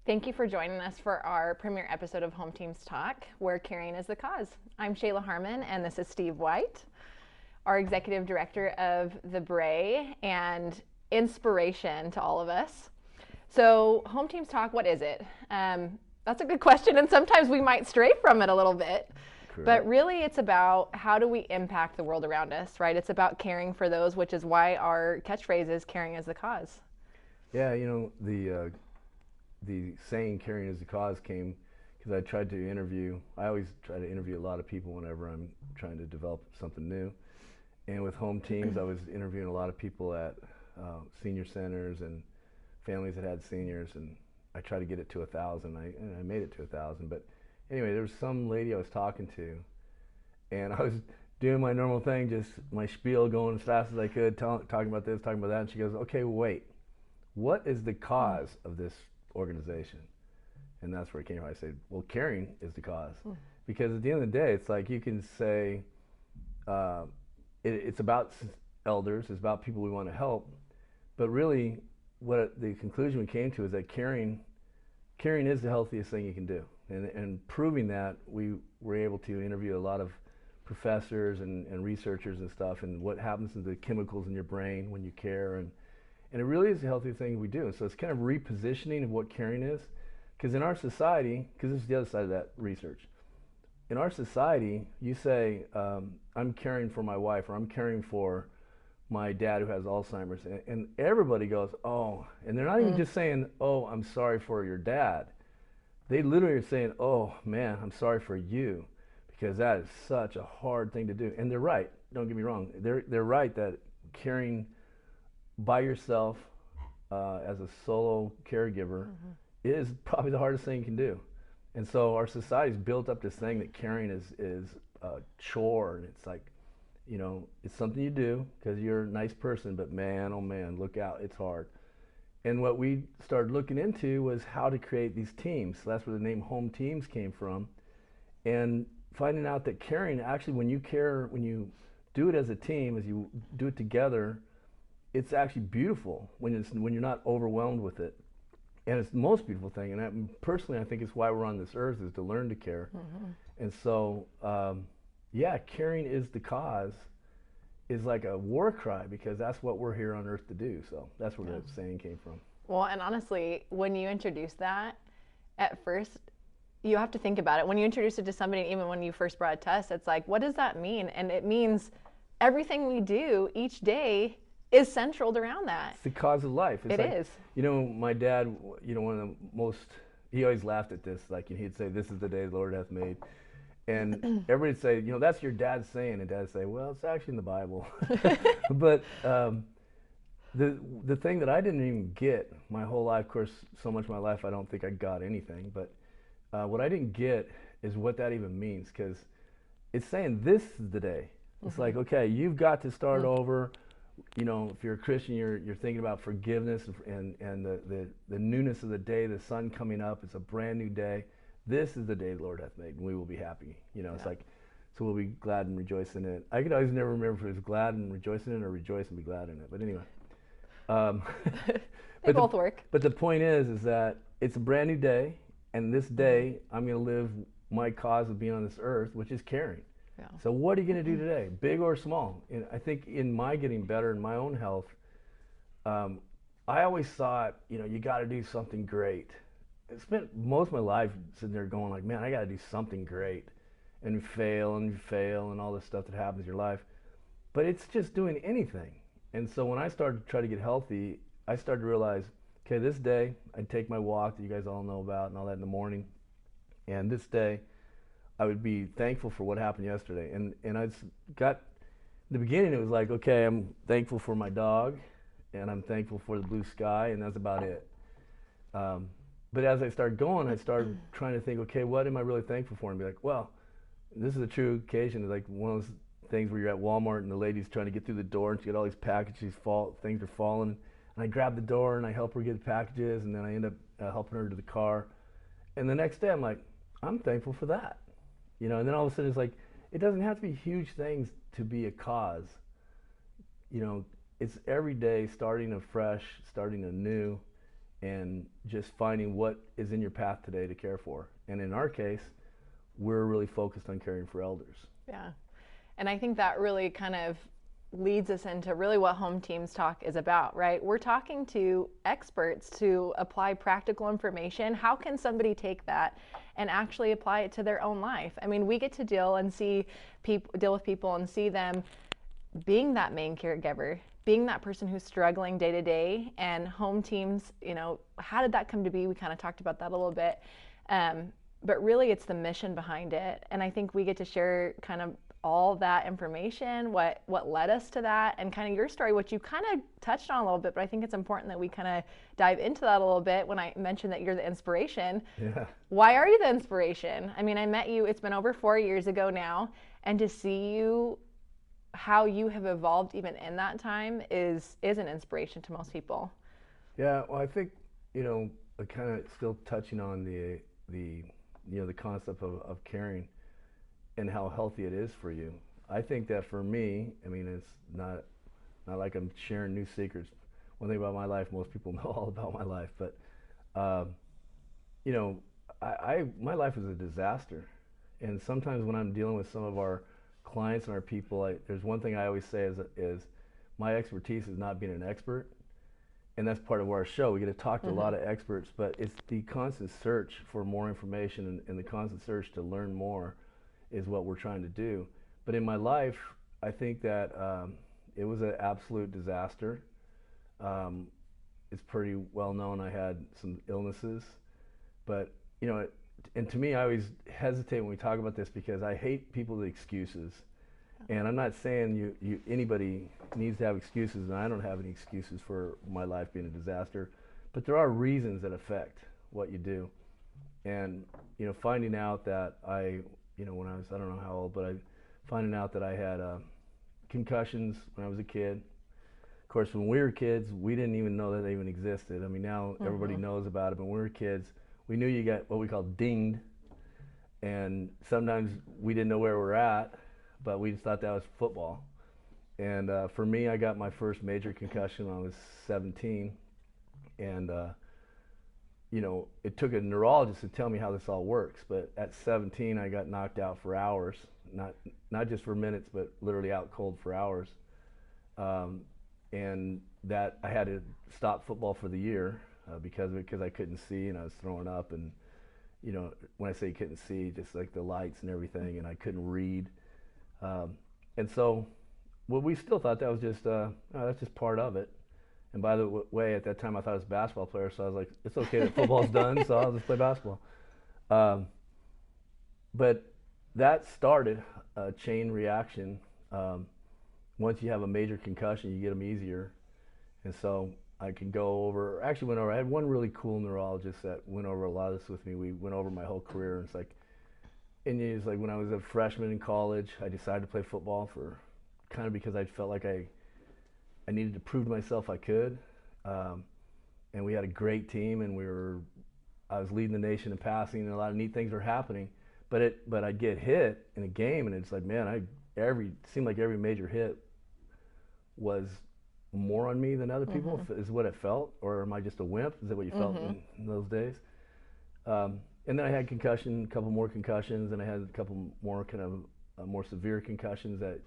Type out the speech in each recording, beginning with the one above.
Thank you for joining us for our premiere episode of HomeTeams Talk, where caring is the cause. I'm Shaelah Harmon, and this is Steve White, our executive director of the Brae and inspiration to all of us. So, HomeTeams Talk, what is it? That's a good question, and sometimes we might stray from it a little bit. Correct. But really, it's about how do we impact the world around us, right? It's about caring for those, which is why our catchphrase is caring is the cause. Yeah, the saying "caring is the cause" came because I always try to interview a lot of people whenever I'm trying to develop something new. And with Home Teams, I was interviewing a lot of people at senior centers and families that had seniors, and I tried to get it to 1,000. I made it to 1,000, but anyway, there was some lady I was talking to, and I was doing my normal thing, just my spiel, going as fast as I could, talking about this, talking about that, and she goes, "Okay, wait, what is the cause of this organization?" And that's where it came from. I said, well, caring is the cause. Because at the end of the day, it's like you can say it's about elders, it's about people we want to help, but really what the conclusion we came to is that caring is the healthiest thing you can do. And proving that, we were able to interview a lot of professors and researchers and stuff, and what happens to the chemicals in your brain when you care, and it really is the healthiest thing we do. And so it's kind of repositioning of what caring is. Because in our society, because this is the other side of that research, in our society, you say, I'm caring for my wife, or I'm caring for my dad who has Alzheimer's, and everybody goes, oh, and they're not even just saying, oh, I'm sorry for your dad. They literally are saying, oh, man, I'm sorry for you, because that is such a hard thing to do. And they're right, don't get me wrong. They're right that caring by yourself as a solo caregiver is probably the hardest thing you can do. And so our society's built up this thing that caring is a chore, and it's like, it's something you do because you're a nice person, but man, oh man, look out, it's hard. And what we started looking into was how to create these teams. So that's where the name Home Teams came from. And finding out that caring, actually, when you do it as a team, as you do it together, it's actually beautiful when you're not overwhelmed with it. And it's the most beautiful thing. And personally, I think it's why we're on this earth, is to learn to care. And so, caring is the cause is like a war cry, because that's what we're here on earth to do. So that's where that saying came from. Well, and honestly, when you introduce that, at first, you have to think about it. When you introduce it to somebody, even when you first brought it to us, it's like, what does that mean? And it means everything we do each day is centered around that. It's the cause of life. It's It is. My dad, one of the most, he always laughed at this, like he'd say, "This is the day the Lord hath made." And everybody'd say, that's your dad's saying. And Dad'd say, well, it's actually in the Bible. But the thing that I didn't even get my whole life, of course, so much of my life I don't think I got anything, but what I didn't get is what that even means, because it's saying this is the day. It's like, okay, you've got to start over. If you're a Christian, you're thinking about forgiveness and the newness of the day, the sun coming up. It's a brand new day. This is the day the Lord hath made, and we will be happy. It's like, so we'll be glad and rejoice in it. I could always never remember if it was glad and rejoice in it or rejoice and be glad in it. But anyway, They both work. But the point is that it's a brand new day, and this day I'm going to live my cause of being on this earth, which is caring. Yeah. So what are you going to do today, big or small? And I think in my getting better in my own health, I always thought, you got to do something great. I spent most of my life sitting there going like, man, I got to do something great, and fail and all this stuff that happens in your life. But it's just doing anything. And so when I started to try to get healthy, I started to realize, okay, this day I'd take my walk that you guys all know about and all that in the morning. And this day I would be thankful for what happened yesterday. And I got, in the beginning it was like, okay, I'm thankful for my dog, and I'm thankful for the blue sky, and that's about it. But as I started going, I started trying to think, okay, what am I really thankful for? And be like, well, this is a true occasion. It's like one of those things where you're at Walmart and the lady's trying to get through the door, and she got all these packages, things are falling. And I grab the door and I help her get the packages, and then I end up helping her to the car. And the next day I'm like, I'm thankful for that. And then all of a sudden it's like, it doesn't have to be huge things to be a cause. It's every day starting afresh, starting anew, and just finding what is in your path today to care for. And in our case, we're really focused on caring for elders. Yeah. And I think that really kind of leads us into really what HomeTeams Talk is about, right? We're talking to experts to apply practical information. How can somebody take that and actually apply it to their own life? I mean, we get to deal with people and see them being that main caregiver, being that person who's struggling day to day. And HomeTeams, how did that come to be? We kind of talked about that a little bit. But really, it's the mission behind it. And I think we get to share kind of all that information, what led us to that, and kind of your story, which you kind of touched on a little bit, but I think it's important that we kind of dive into that a little bit when I mentioned that you're the inspiration. Yeah. Why are you the inspiration? I mean, I met you, it's been over 4 years ago now, and to see you, how you have evolved even in that time is an inspiration to most people. Yeah, well, I think, kind of still touching on the concept of caring and how healthy it is for you. I think that for me, I mean, it's not like I'm sharing new secrets. One thing about my life, most people know all about my life, but my life is a disaster. And sometimes when I'm dealing with some of our clients and our people, there's one thing I always say is my expertise is not being an expert. And that's part of our show. We get to talk to a lot of experts, but it's the constant search for more information and the constant search to learn more is what we're trying to do. But in my life, I think that it was an absolute disaster. It's pretty well known I had some illnesses, but and to me, I always hesitate when we talk about this because I hate people's excuses. And I'm not saying anybody needs to have excuses, and I don't have any excuses for my life being a disaster, but there are reasons that affect what you do. And finding out that when I was, I don't know how old, but finding out that I had concussions when I was a kid. Of course, when we were kids, we didn't even know that they even existed. I mean, now everybody knows about it, but when we were kids, we knew you got what we call dinged, and sometimes we didn't know where we were at, but we just thought that was football. And for me, I got my first major concussion when I was 17, and it took a neurologist to tell me how this all works. But at 17, I got knocked out for hours, not just for minutes, but literally out cold for hours. And that I had to stop football for the year because I couldn't see and I was throwing up. And when I say couldn't see, just like the lights and everything, and I couldn't read. And so, we still thought that was just that's just part of it. And by the way, at that time I thought I was a basketball player, so I was like, it's okay that football's done, so I'll just play basketball. But that started a chain reaction. Once you have a major concussion, you get them easier. And so I had one really cool neurologist that went over a lot of this with me. We went over my whole career, and it's like when I was a freshman in college, I decided to play football because I felt like I needed to prove to myself I could. And we had a great team, and I was leading the nation in passing, and a lot of neat things were happening. But I'd get hit in a game, and it's like, man, it seemed like every major hit was more on me than other people, is what it felt. Or am I just a wimp? Is that what you felt in those days? And then I had a couple more concussions, and I had a couple more kind of more severe concussions at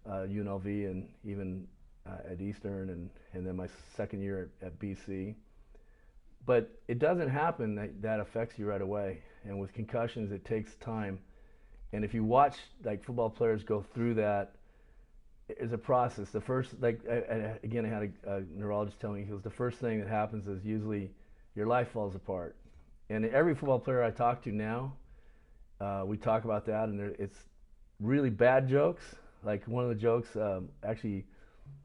UNLV and even at Eastern, and then my second year at BC. But it doesn't happen that affects you right away. And with concussions, it takes time. And if you watch like football players go through that, it's a process. The first, I had a neurologist tell me, the first thing that happens is usually your life falls apart. And every football player I talk to now, we talk about that, and it's really bad jokes. Like one of the jokes, actually,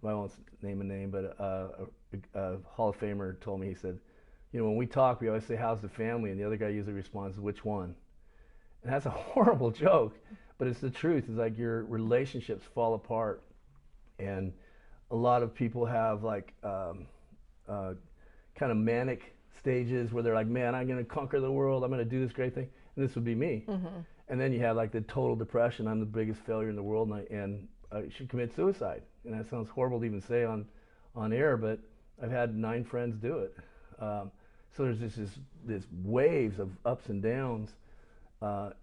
I won't name a name, but a Hall of Famer told me, he said, when we talk, we always say, how's the family? And the other guy usually responds, which one? And that's a horrible joke, but it's the truth. It's like your relationships fall apart. And a lot of people have kind of manic stages where they're like, man, I'm going to conquer the world. I'm going to do this great thing. And this would be me. And then you have like the total depression. I'm the biggest failure in the world, and I should commit suicide. And that sounds horrible to even say on air, but I've had 9 friends do it. So there's this waves of ups and downs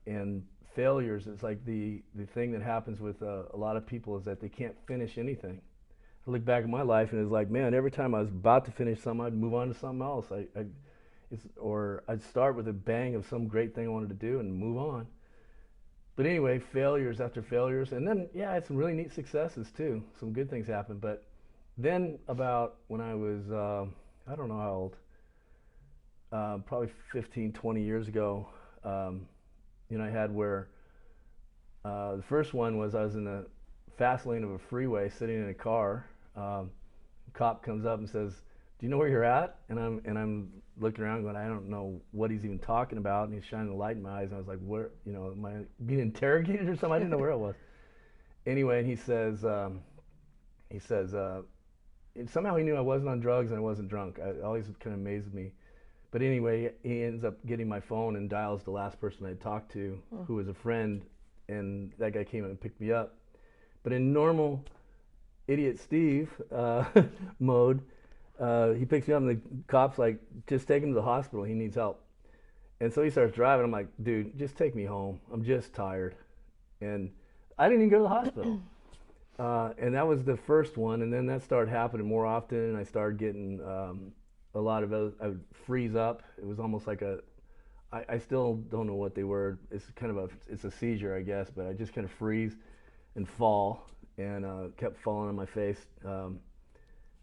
and failures. It's like the thing that happens with a lot of people is that they can't finish anything. I look back at my life and it's like, man, every time I was about to finish something, I'd move on to something else. Or I'd start with a bang of some great thing I wanted to do and move on. But anyway, failures after failures, and then yeah, I had some really neat successes too. Some good things happened. But then about when I was, I don't know how old, probably 15, 20 years ago, I had where the first one was I was in the fast lane of a freeway, sitting in a car. Cop comes up and says, "Do you know where you're at?" And I'm looking around going, I don't know what he's even talking about. And he's shining a light in my eyes. And I was like, where, am I being interrogated or something? I didn't know where it was. Anyway, and he says, somehow he knew I wasn't on drugs and I wasn't drunk. It always kind of amazed me. But anyway, he ends up getting my phone and dials the last person I talked to, who was a friend. And that guy came up and picked me up. But in normal idiot Steve mode, he picks me up and the cop's like, just take him to the hospital, he needs help. And so he starts driving. I'm like, dude, just take me home, I'm just tired. And I didn't even go to the hospital. And that was the first one, and then that started happening more often, and I started getting a lot of those. I would freeze up. It was almost like I still don't know what they were. It's kind of it's a seizure, I guess, but I just kind of freeze and fall, and kept falling on my face.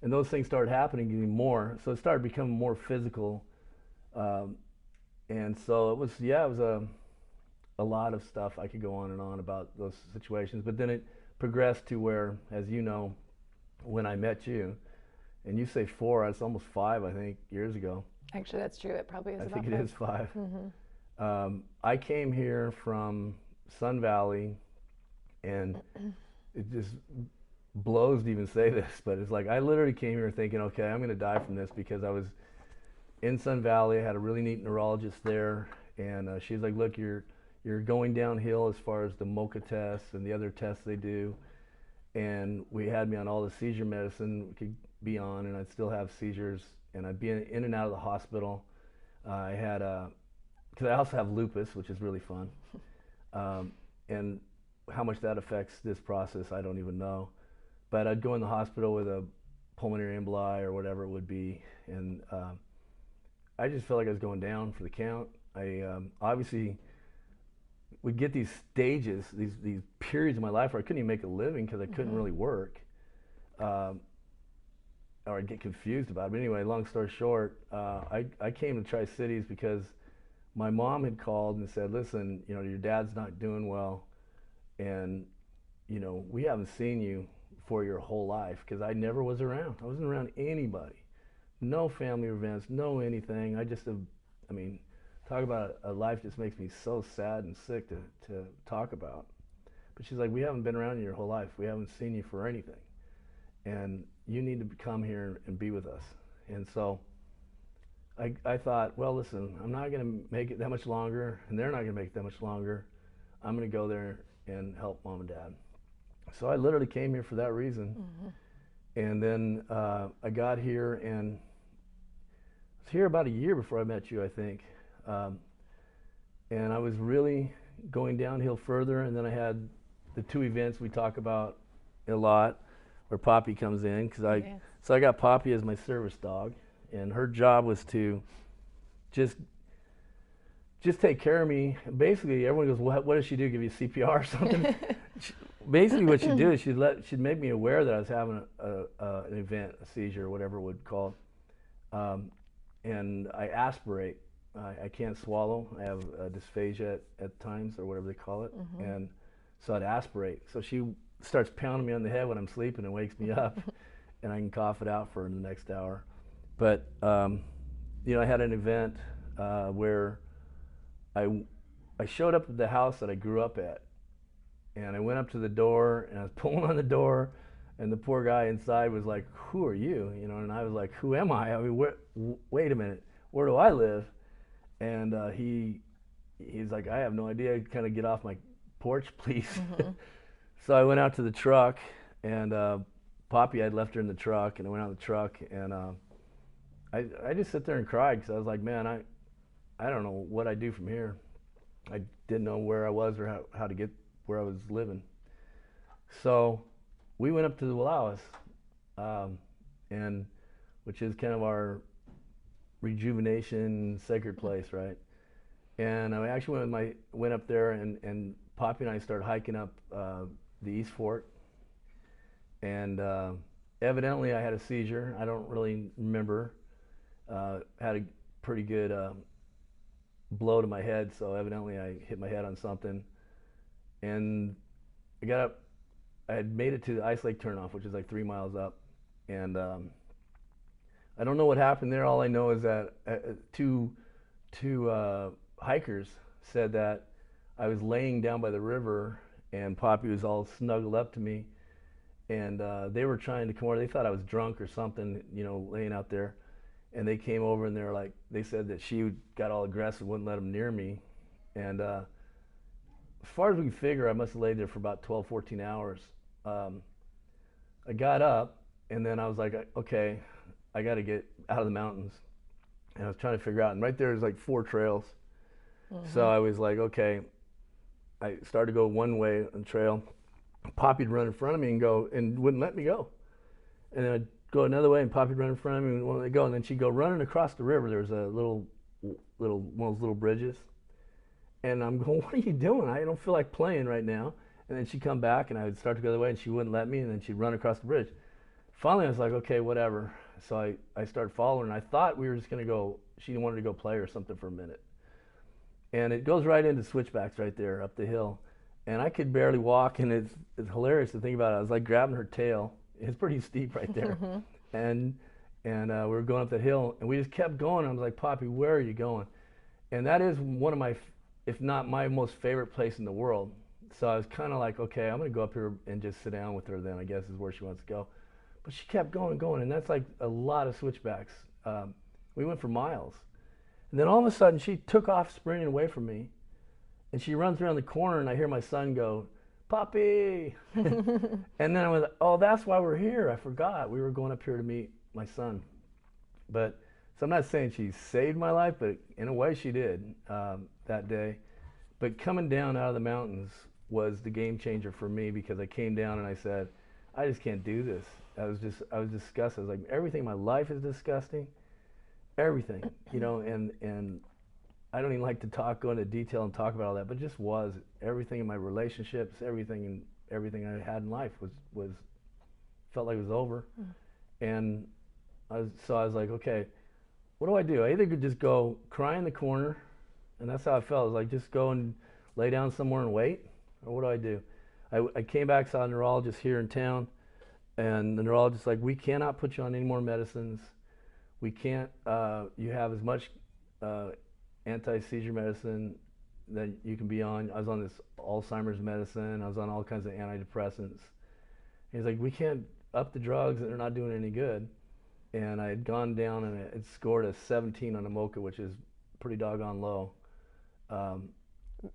And those things started happening even more, so it started becoming more physical. And so it was a lot of stuff. I could go on and on about those situations, but then it progressed to where, as you know, when I met you, and you say 4, it's almost 5, I think, years ago. Actually, that's true. It probably is I about think 5. it is 5. Mm-hmm. I came here from Sun Valley, and it just blows to even say this, but it's like I literally came here thinking, okay, I'm going to die from this, because I was in Sun Valley. I had a really neat neurologist there, and she's like, look, you're going downhill as far as the MOCA tests and the other tests they do, and we had me on all the seizure medicine we could be on, and I'd still have seizures, and I'd be in and out of the hospital. I had because I also have lupus, which is really fun, and how much that affects this process, I don't even know. But I'd go in the hospital with a pulmonary emboli or whatever it would be, and I just felt like I was going down for the count. I obviously would get these stages, these periods of my life where I couldn't even make a living because I couldn't really work, or I'd get confused about it. But anyway, long story short, I came to Tri-Cities because my mom had called and said, listen, your dad's not doing well, and we haven't seen you for your whole life, because I never was around. I wasn't around anybody. No family events, no anything. Talk about a life just makes me so sad and sick to talk about. But she's like, we haven't been around you your whole life. We haven't seen you for anything. And you need to come here and be with us. And so I thought, well, listen, I'm not going to make it that much longer, and they're not going to make it that much longer. I'm going to go there and help mom and dad. So I literally came here for that reason. And then I got here, and I was here about a year before I met you, I think. And I was really going downhill further, and then I had the 2 events we talk about a lot, where Poppy comes in, so I got Poppy as my service dog, and her job was to just take care of me. Basically, everyone goes, what does she do? Give you CPR or something? Basically, what she'd do is she'd make me aware that I was having an event, a seizure, whatever it would call it. And I aspirate. I can't swallow. I have dysphagia at times, or whatever they call it. And so I'd aspirate. So she starts pounding me on the head when I'm sleeping and wakes me up, and I can cough it out for the next hour. But I had an event where I showed up at the house that I grew up at, and I went up to the door, and I was pulling on the door, and the poor guy inside was like, who are you? And I was like, who am I? Wait a minute, where do I live? And he's like, I have no idea. Kind of get off my porch, please. So I went out to the truck, and Poppy, I'd left her in the truck, and I went out in the truck, and I just sit there and cried because I was like, man, I don't know what I do from here. I didn't know where I was or how to get where I was living. So we went up to the Wallowas, and which is kind of our rejuvenation sacred place, right? And I actually went up there, and Poppy and I started hiking up the East Fork, and evidently I had a seizure. I don't really remember. Had a pretty good blow to my head, so evidently I hit my head on something. And I got up. I had made it to the Ice Lake turnoff, which is like 3 miles up, and I don't know what happened there. All I know is that two hikers said that I was laying down by the river, and Poppy was all snuggled up to me, and they were trying to come over. They thought I was drunk or something, laying out there, and they came over and they said that she got all aggressive, wouldn't let them near me, and as far as we can figure, I must have laid there for about 12, 14 hours. I got up, and then I was like, okay, I got to get out of the mountains. And I was trying to figure out, and right there is like 4 trails. So I was like, okay, I started to go one way on the trail. Poppy'd run in front of me and wouldn't let me go. And then I'd go another way, and Poppy'd run in front of me and wouldn't let me go. And then she'd go running across the river. There was a one of those little bridges. And I'm going, what are you doing? I don't feel like playing right now. And then she'd come back, and I would start to go the other way, and she wouldn't let me, and then she'd run across the bridge. Finally, I was like, okay, whatever. So I started following, and I thought we were just going to go, she wanted to go play or something for a minute. And it goes right into switchbacks right there up the hill. And I could barely walk, and it's hilarious to think about it. I was like grabbing her tail. It's pretty steep right there. And we were going up that hill, and we just kept going. I was like, Poppy, where are you going? And that is one of my, if not my most favorite place in the world. So I was kind of like, okay, I'm going to go up here and just sit down with her then, I guess is where she wants to go. But she kept going and going, and that's like a lot of switchbacks. We went for miles. And then all of a sudden, she took off sprinting away from me, and she runs around the corner, and I hear my son go, Poppy! And then I was like, oh, that's why we're here. I forgot. We were going up here to meet my son. So I'm not saying she saved my life, but in a way she did that day. But coming down out of the mountains was the game changer for me, because I came down and I said, I just can't do this. I was disgusted. I was like, everything in my life is disgusting. Everything, and I don't even like to go into detail and talk about all that, but it just was. Everything in my relationships, everything I had in life was felt like it was over. And I was like, okay, what do I do? I either could just go cry in the corner, and that's how I felt. I was like, just go and lay down somewhere and wait, or what do I do? I came back, saw a neurologist here in town, and the neurologist like, we cannot put you on any more medicines. We can't, you have as much anti-seizure medicine that you can be on. I was on this Alzheimer's medicine. I was on all kinds of antidepressants. He's like, we can't up the drugs, they're not doing any good. And I had gone down, and it scored a 17 on a MOCA, which is pretty doggone low.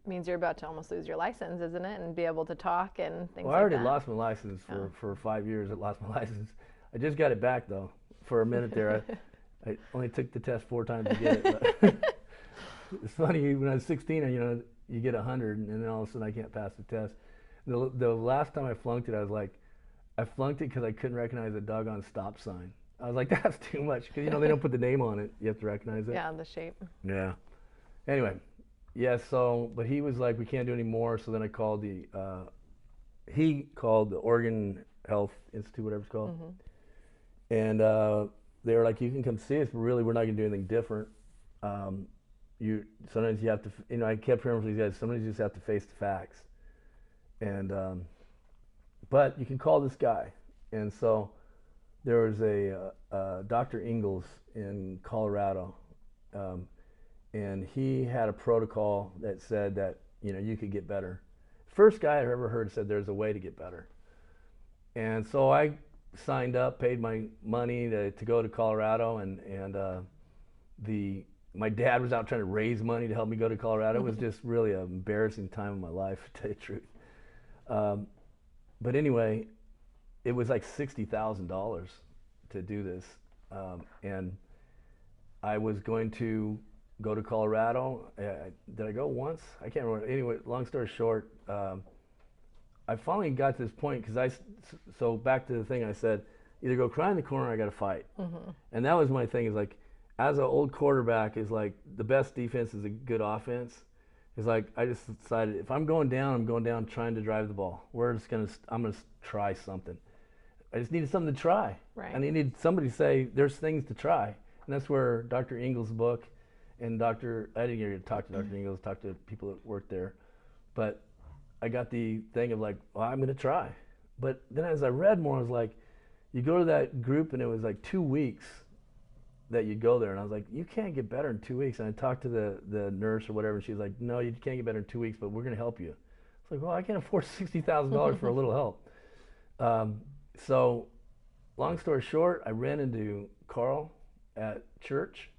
Means you're about to almost lose your license, isn't it? And be able to talk and things like that. Well, I already lost my license for 5 years. I lost my license. I just got it back, though, for a minute there. I only took the test 4 times to get it. But it's funny, when I was 16, you get 100, and then all of a sudden I can't pass the test. The last time I flunked it, I was like, I flunked it because I couldn't recognize a doggone stop sign. I was like, that's too much, because they don't put the name on it. You have to recognize it. Yeah, the shape. Yeah. Anyway, yeah. But he was like, we can't do any more. So then I called he called the Oregon Health Institute, whatever it's called, and they were like, you can come see us, but really we're not going to do anything different. Sometimes you have to, I kept hearing from these guys, sometimes you just have to face the facts. And but you can call this guy. And so there was a Dr. Ingalls in Colorado, and he had a protocol that said that you could get better. First guy I ever heard said there's a way to get better. And so I signed up, paid my money to go to Colorado, and my dad was out trying to raise money to help me go to Colorado. It was just really an embarrassing time in my life, to tell you the truth. But anyway, it was like $60,000 to do this, and I was going to go to Colorado. Did I go once? I can't remember. Anyway, long story short, I finally got to this point because so back to the thing I said, either go cry in the corner or I got to fight. And that was my thing, is like, as an old quarterback, is like the best defense is a good offense. It's like, I just decided if I'm going down, I'm going down trying to drive the ball. I'm going to try something. I just needed something to try. Right. And I needed somebody to say, there's things to try. And that's where Dr. Ingalls' book and I didn't get to talk to Dr. Ingalls, talk to people that worked there. But I got the thing of like, well, I'm going to try. But then as I read more, I was like, you go to that group and it was like 2 weeks that you go there. And I was like, you can't get better in 2 weeks. And I talked to the nurse or whatever, and she was like, no, you can't get better in 2 weeks, but we're going to help you. It's like, well, I can't afford $60,000 for a little help. So long story short, I ran into Carl at church.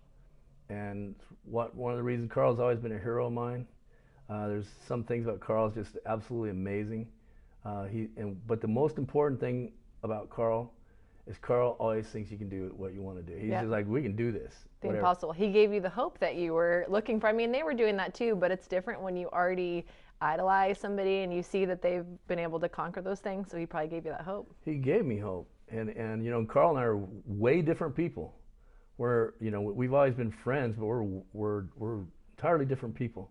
And one of the reasons Carl's always been a hero of mine. There's some things about Carl's just absolutely amazing. But the most important thing about Carl is Carl always thinks you can do what you want to do. He's just like, we can do this. The impossible. He gave you the hope that you were looking for. I mean, they were doing that too, but it's different when you already idolize somebody and you see that they've been able to conquer those things. So he probably gave you that hope. He gave me hope. And you know, Carl and I are way different people. We've always been friends, but we're entirely different people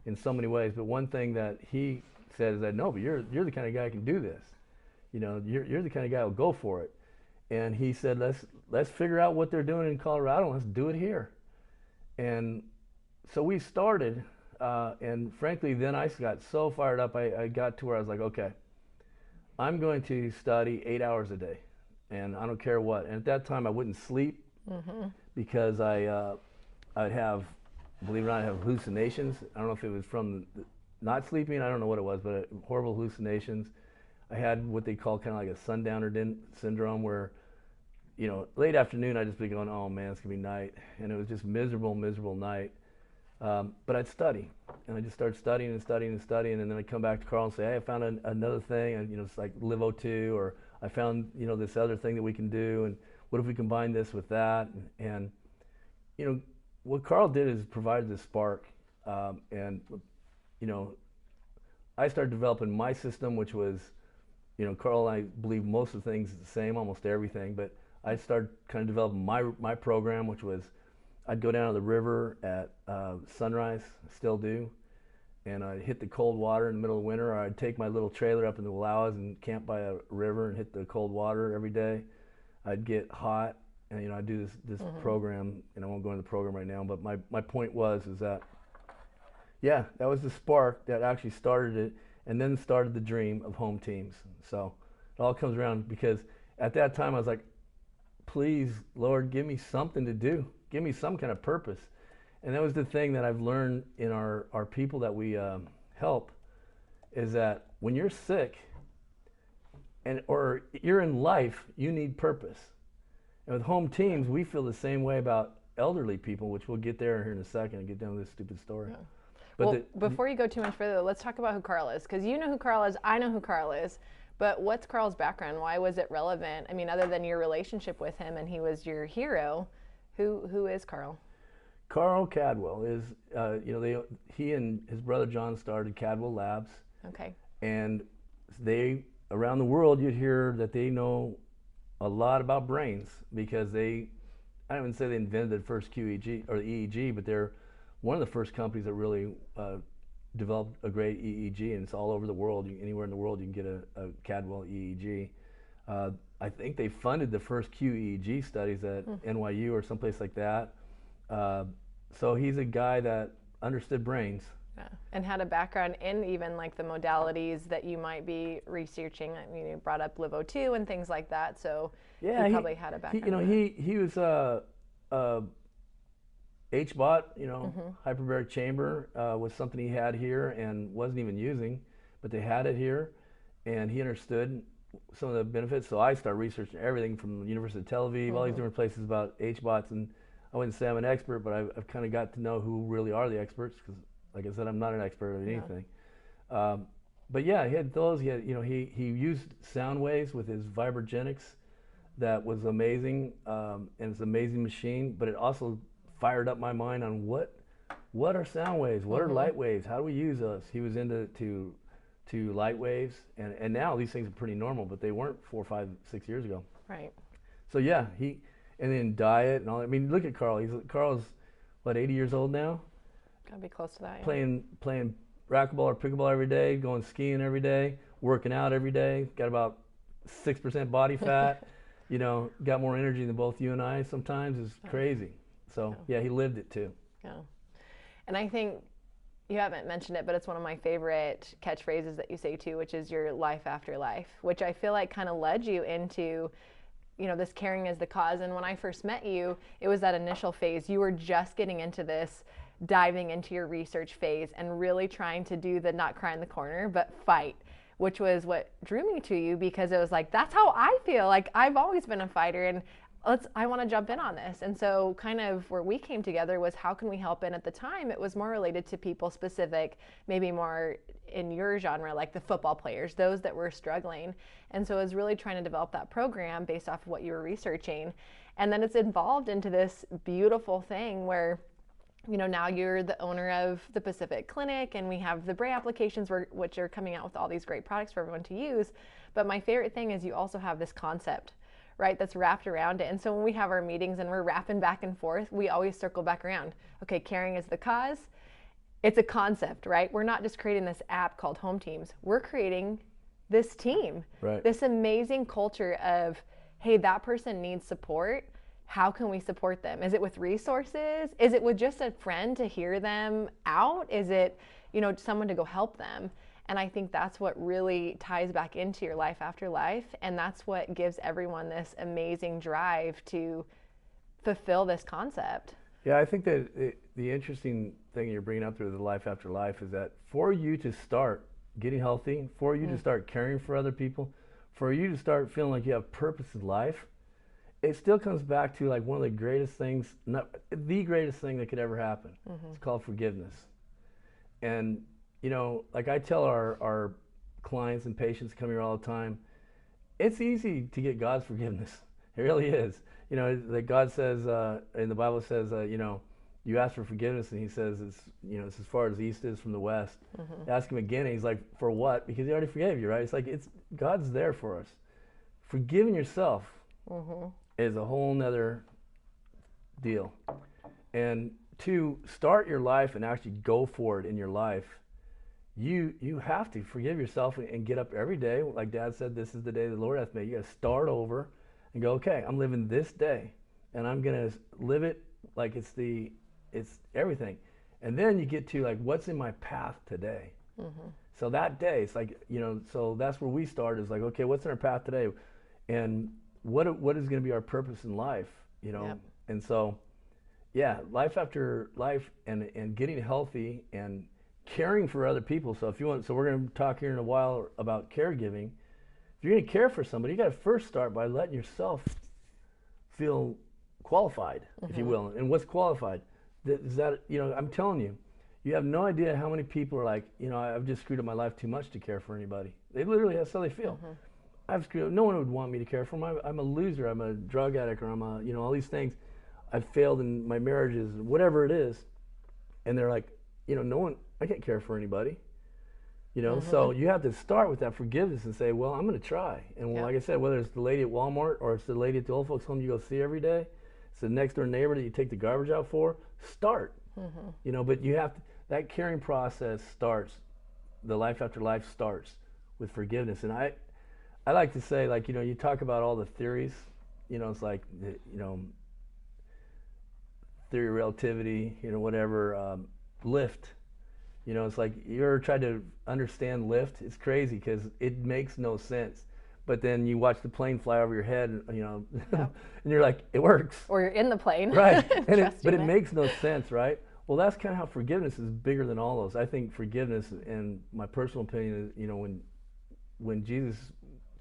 in so many ways. But one thing that he said is that, no, but you're the kind of guy who can do this. You know, you're the kind of guy who'll go for it. And he said, let's figure out what they're doing in Colorado and let's do it here. And so we started, and frankly, then I got so fired up, I got to where I was like, okay, I'm going to study 8 hours a day, and I don't care what. And at that time, I wouldn't sleep because I'd have, believe it or not, I'd have hallucinations. I don't know if it was from not sleeping, I don't know what it was, but horrible hallucinations. I had what they call kind of like a sundowner syndrome, where, you know, late afternoon I'd just be going, oh man, it's gonna be night, and it was just miserable night. But I'd study, and I just started studying and studying and studying, and then I'd come back to Carl and say, hey, I found another thing, and you know, it's like LiveO2, or I found, you know, this other thing that we can do, and what if we combine this with that? And you know, what Carl did is provided the spark, and you know, I started developing my system, which was, you know, Carl and I believe most of the things the same, almost everything, but I started kind of developing my program, which was I'd go down to the river at sunrise, still do, and I'd hit the cold water in the middle of winter, or I'd take my little trailer up in the Wallowas and camp by a river and hit the cold water every day. I'd get hot, and you know, I'd do this program, and I won't go into the program right now, but my point is that, yeah, that was the spark that actually started it, and then started the dream of HomeTeams. So it all comes around, because at that time I was like, please, Lord, give me something to do. Give me some kind of purpose. And that was the thing that I've learned in our people that we help, is that when you're sick or you're in life, you need purpose. And with HomeTeams, we feel the same way about elderly people, which we'll get there here in a second and get down to this stupid story. Yeah. But well, before you go too much further, let's talk about who Carl is, because you know who Carl is, I know who Carl is, but what's Carl's background? Why was it relevant? I mean, other than your relationship with him and he was your hero, who is Carl? Carl Cadwell is, you know, he and his brother John started Cadwell Labs. Okay. And they, around the world, you'd hear that they know a lot about brains, because I don't even say they invented the first QEEG or the EEG, but they're one of the first companies that really developed a great EEG, and it's all over the world. Anywhere in the world you can get a Cadwell EEG. I think they funded the first QEEG studies at NYU or someplace like that. So he's a guy that understood brains. Yeah. And had a background in even like the modalities that you might be researching. I mean, you brought up LiveO2 and things like that, so yeah, he probably had a background. You know, he was HBOT, you know, hyperbaric chamber was something he had here and wasn't even using, but they had it here, and he understood some of the benefits. So I started researching everything from the University of Tel Aviv, all these different places about HBOTs, and I wouldn't say I'm an expert, but I've kind of got to know who really are the experts, because, like I said, I'm not an expert at anything. But yeah, he had those. He had, you know, he used sound waves with his vibrogenics. That was amazing, and it's an amazing machine. But it also fired up my mind on what are sound waves, what are light waves, how do we use those. He was into to light waves, and now these things are pretty normal, but they weren't 4, 5, 6 years ago. Right. So yeah, and then diet and all. I mean, look at Carl. Carl's what, 80 years old now? Gotta be close to that. Yeah. Playing racquetball or pickleball every day, going skiing every day, working out every day. Got about 6% body fat. You know, got more energy than both you and I sometimes. It's crazy. So yeah, he lived it too. Yeah. And I think you haven't mentioned it, but it's one of my favorite catchphrases that you say too, which is your life after life, which I feel like kind of led you into, you know, this caring as the cause. And when I first met you, it was that initial phase. You were just getting into this, diving into your research phase and really trying to do the not cry in the corner, but fight, which was what drew me to you, because it was like, that's how I feel. Like, I've always been a fighter, and I want to jump in on this. And so kind of where we came together was, how can we help? And at the time it was more related to people specific, maybe more in your genre, like the football players, those that were struggling. And so I was really trying to develop that program based off of what you were researching. And then it's evolved into this beautiful thing where, you know, now you're the owner of the Pacific Clinic, and we have the Brae Applications, which are coming out with all these great products for everyone to use. But my favorite thing is you also have this concept, right, that's wrapped around it. And so when we have our meetings and we're wrapping back and forth, we always circle back around. Okay, caring is the cause. It's a concept, right? We're not just creating this app called HomeTeams. We're creating this team, right, this amazing culture of, hey, that person needs support. How can we support them? Is it with resources? Is it with just a friend to hear them out? Is it, you know, someone to go help them? And I think that's what really ties back into your life after life. And that's what gives everyone this amazing drive to fulfill this concept. Yeah, I think that the interesting thing you're bringing up through the life after life is that for you to start getting healthy, for you to start caring for other people, for you to start feeling like you have purpose in life, it still comes back to like one of the greatest things, not the greatest thing that could ever happen. It's called forgiveness. And you know, like I tell our clients and patients come here all the time, it's easy to get God's forgiveness. It really is. You know, that God says, in the Bible says, you know, you ask for forgiveness, and he says, it's, you know, it's as far as the east is from the west. Ask him again, and he's like, for what? Because he already forgave you, right? It's like, God's there for us. Forgiving yourself is a whole nother deal. And to start your life and actually go for it in your life, you have to forgive yourself and get up every day. Like Dad said, this is the day the Lord hath made. You got to start over and go, okay, I'm living this day, and I'm going to live it like it's everything. And then you get to like, what's in my path today? So that day, it's like, you know, so that's where we start, is like, okay, what's in our path today? And what is going to be our purpose in life, you know? Yep. And so, yeah, life after life, and getting healthy and caring for other people. So if you want, so we're going to talk here in a while about caregiving. If you're going to care for somebody, you got to first start by letting yourself feel qualified, if you will. And what's qualified? Is that, you know, I'm telling you, you have no idea how many people are like, you know, I've just screwed up my life too much to care for anybody. They literally, that's how they feel. I've screwed up. No one would want me to care for them. I'm a loser. I'm a drug addict, or I'm a, you know, all these things. I've failed in my marriages, whatever it is. And they're like, you know, no one, I can't care for anybody. You know, so you have to start with that forgiveness and say, well, I'm going to try. And like I said, whether it's the lady at Walmart or it's the lady at the old folks home you go see every day, it's the next door neighbor that you take the garbage out for, start. You know, but you have to, that caring process starts, the life after life starts with forgiveness. And I like to say, like, you know, you talk about all the theories, you know, it's like, you know, theory of relativity, you know, whatever, lift. You know, it's like, you ever tried to understand lift? It's crazy because it makes no sense. But then you watch the plane fly over your head, and, you know, and you're like, it works. Or you're in the plane. Right. But it makes no sense, right? Well, that's kind of how forgiveness is bigger than all those. I think forgiveness, in my personal opinion, is, you know, when Jesus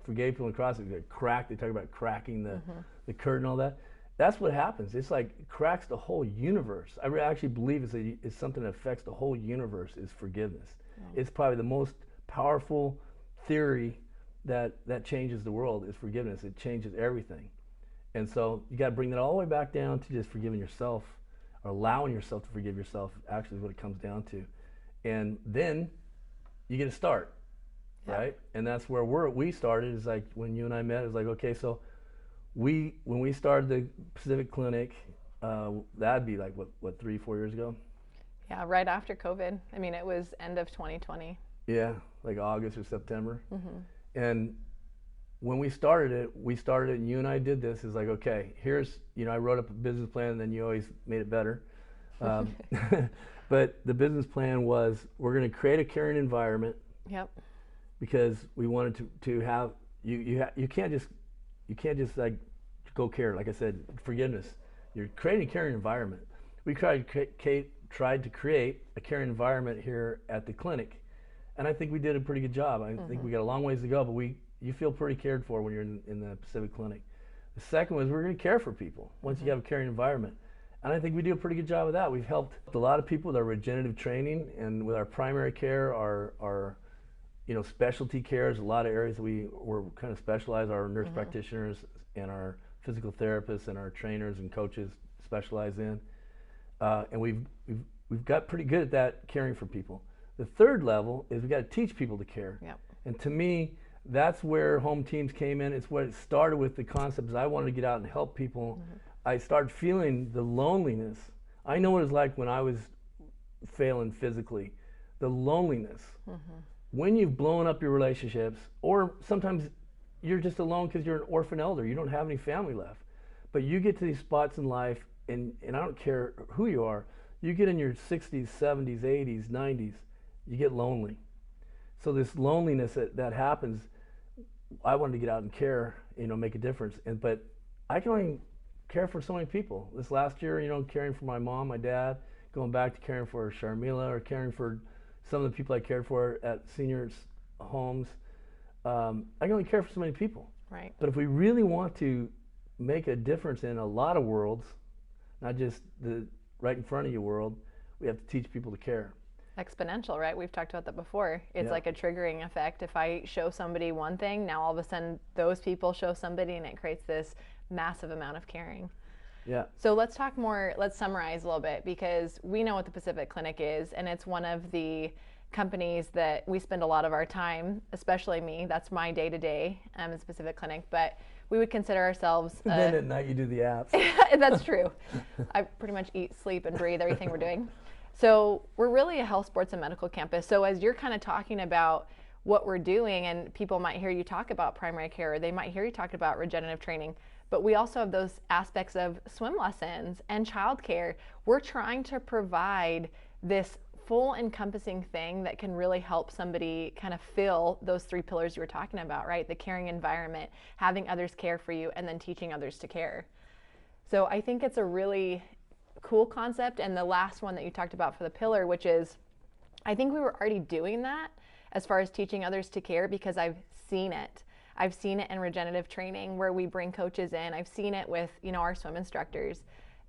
forgave people on the cross, it cracked. They talk about cracking the curtain and all that. That's what happens. It's like it cracks the whole universe. I actually believe it's something that affects the whole universe, is forgiveness. It's probably the most powerful theory that changes the world, is forgiveness. It changes everything. And so you got to bring that all the way back down to just forgiving yourself, or allowing yourself to forgive yourself actually is what it comes down to. And then you get a start, right? And that's where we started, is like when you and I met, it was like, okay, so when we started the Pacific Clinic, that'd be like, what 3-4 years ago? Yeah, right after COVID. I mean, it was end of 2020. Yeah, like August or September. And when we started it, and you and I did this, is like, okay, here's, I wrote up a business plan, and then you always made it better. But the business plan was, we're going to create a caring environment. Yep. Because we wanted to have, you can't just like go care. Like I said, forgiveness. You're creating a caring environment. We tried to create a caring environment here at the clinic, and I think we did a pretty good job. I think we got a long ways to go, but you feel pretty cared for when you're in the Pacific Clinic. The second was, we're going to care for people once you have a caring environment, and I think we do a pretty good job of that. We've helped a lot of people with our regenerative training, and with our primary care, our specialty care is a lot of areas that we're kind of specialized. Our nurse practitioners and our physical therapists and our trainers and coaches specialize in, and we've got pretty good at that, caring for people. The third level is we got to teach people to care. Yep. And to me, that's where HomeTeams came in. It's what it started with. The concept is, I wanted to get out and help people. I started feeling the loneliness. I know what it's like when I was failing physically, the loneliness. When you've blown up your relationships, or sometimes you're just alone because you're an orphan elder, you don't have any family left. But you get to these spots in life, and I don't care who you are, you get in your 60s, 70s, 80s, 90s, you get lonely. So this loneliness that happens, I wanted to get out and care, make a difference. But I can only care for so many people. This last year, caring for my mom, my dad, going back to caring for Sharmila, or caring for some of the people I cared for at seniors' homes. I can only care for so many people. Right. But if we really want to make a difference in a lot of worlds, not just the right in front of you world, we have to teach people to care. Exponential, right? We've talked about that before. It's like a triggering effect. If I show somebody one thing, now all of a sudden those people show somebody, and it creates this massive amount of caring. Yeah. So let's talk more, let's summarize a little bit, because we know what the Pacific Clinic is, and it's one of the companies that we spend a lot of our time, especially me, that's my day-to-day in Pacific Clinic, but we would consider ourselves... then at night you do the apps. That's true. I pretty much eat, sleep, and breathe everything we're doing. So we're really a health, sports, and medical campus. So as you're kind of talking about what we're doing, and people might hear you talk about primary care, or they might hear you talk about regenerative training, but we also have those aspects of swim lessons and childcare. We're trying to provide this full encompassing thing that can really help somebody kind of fill those three pillars you were talking about, right? The caring environment, having others care for you, and then teaching others to care. So I think it's a really cool concept. And the last one that you talked about for the pillar, which is, I think we were already doing that as far as teaching others to care, because I've seen it. I've seen it in regenerative training where we bring coaches in. I've seen it with, our swim instructors.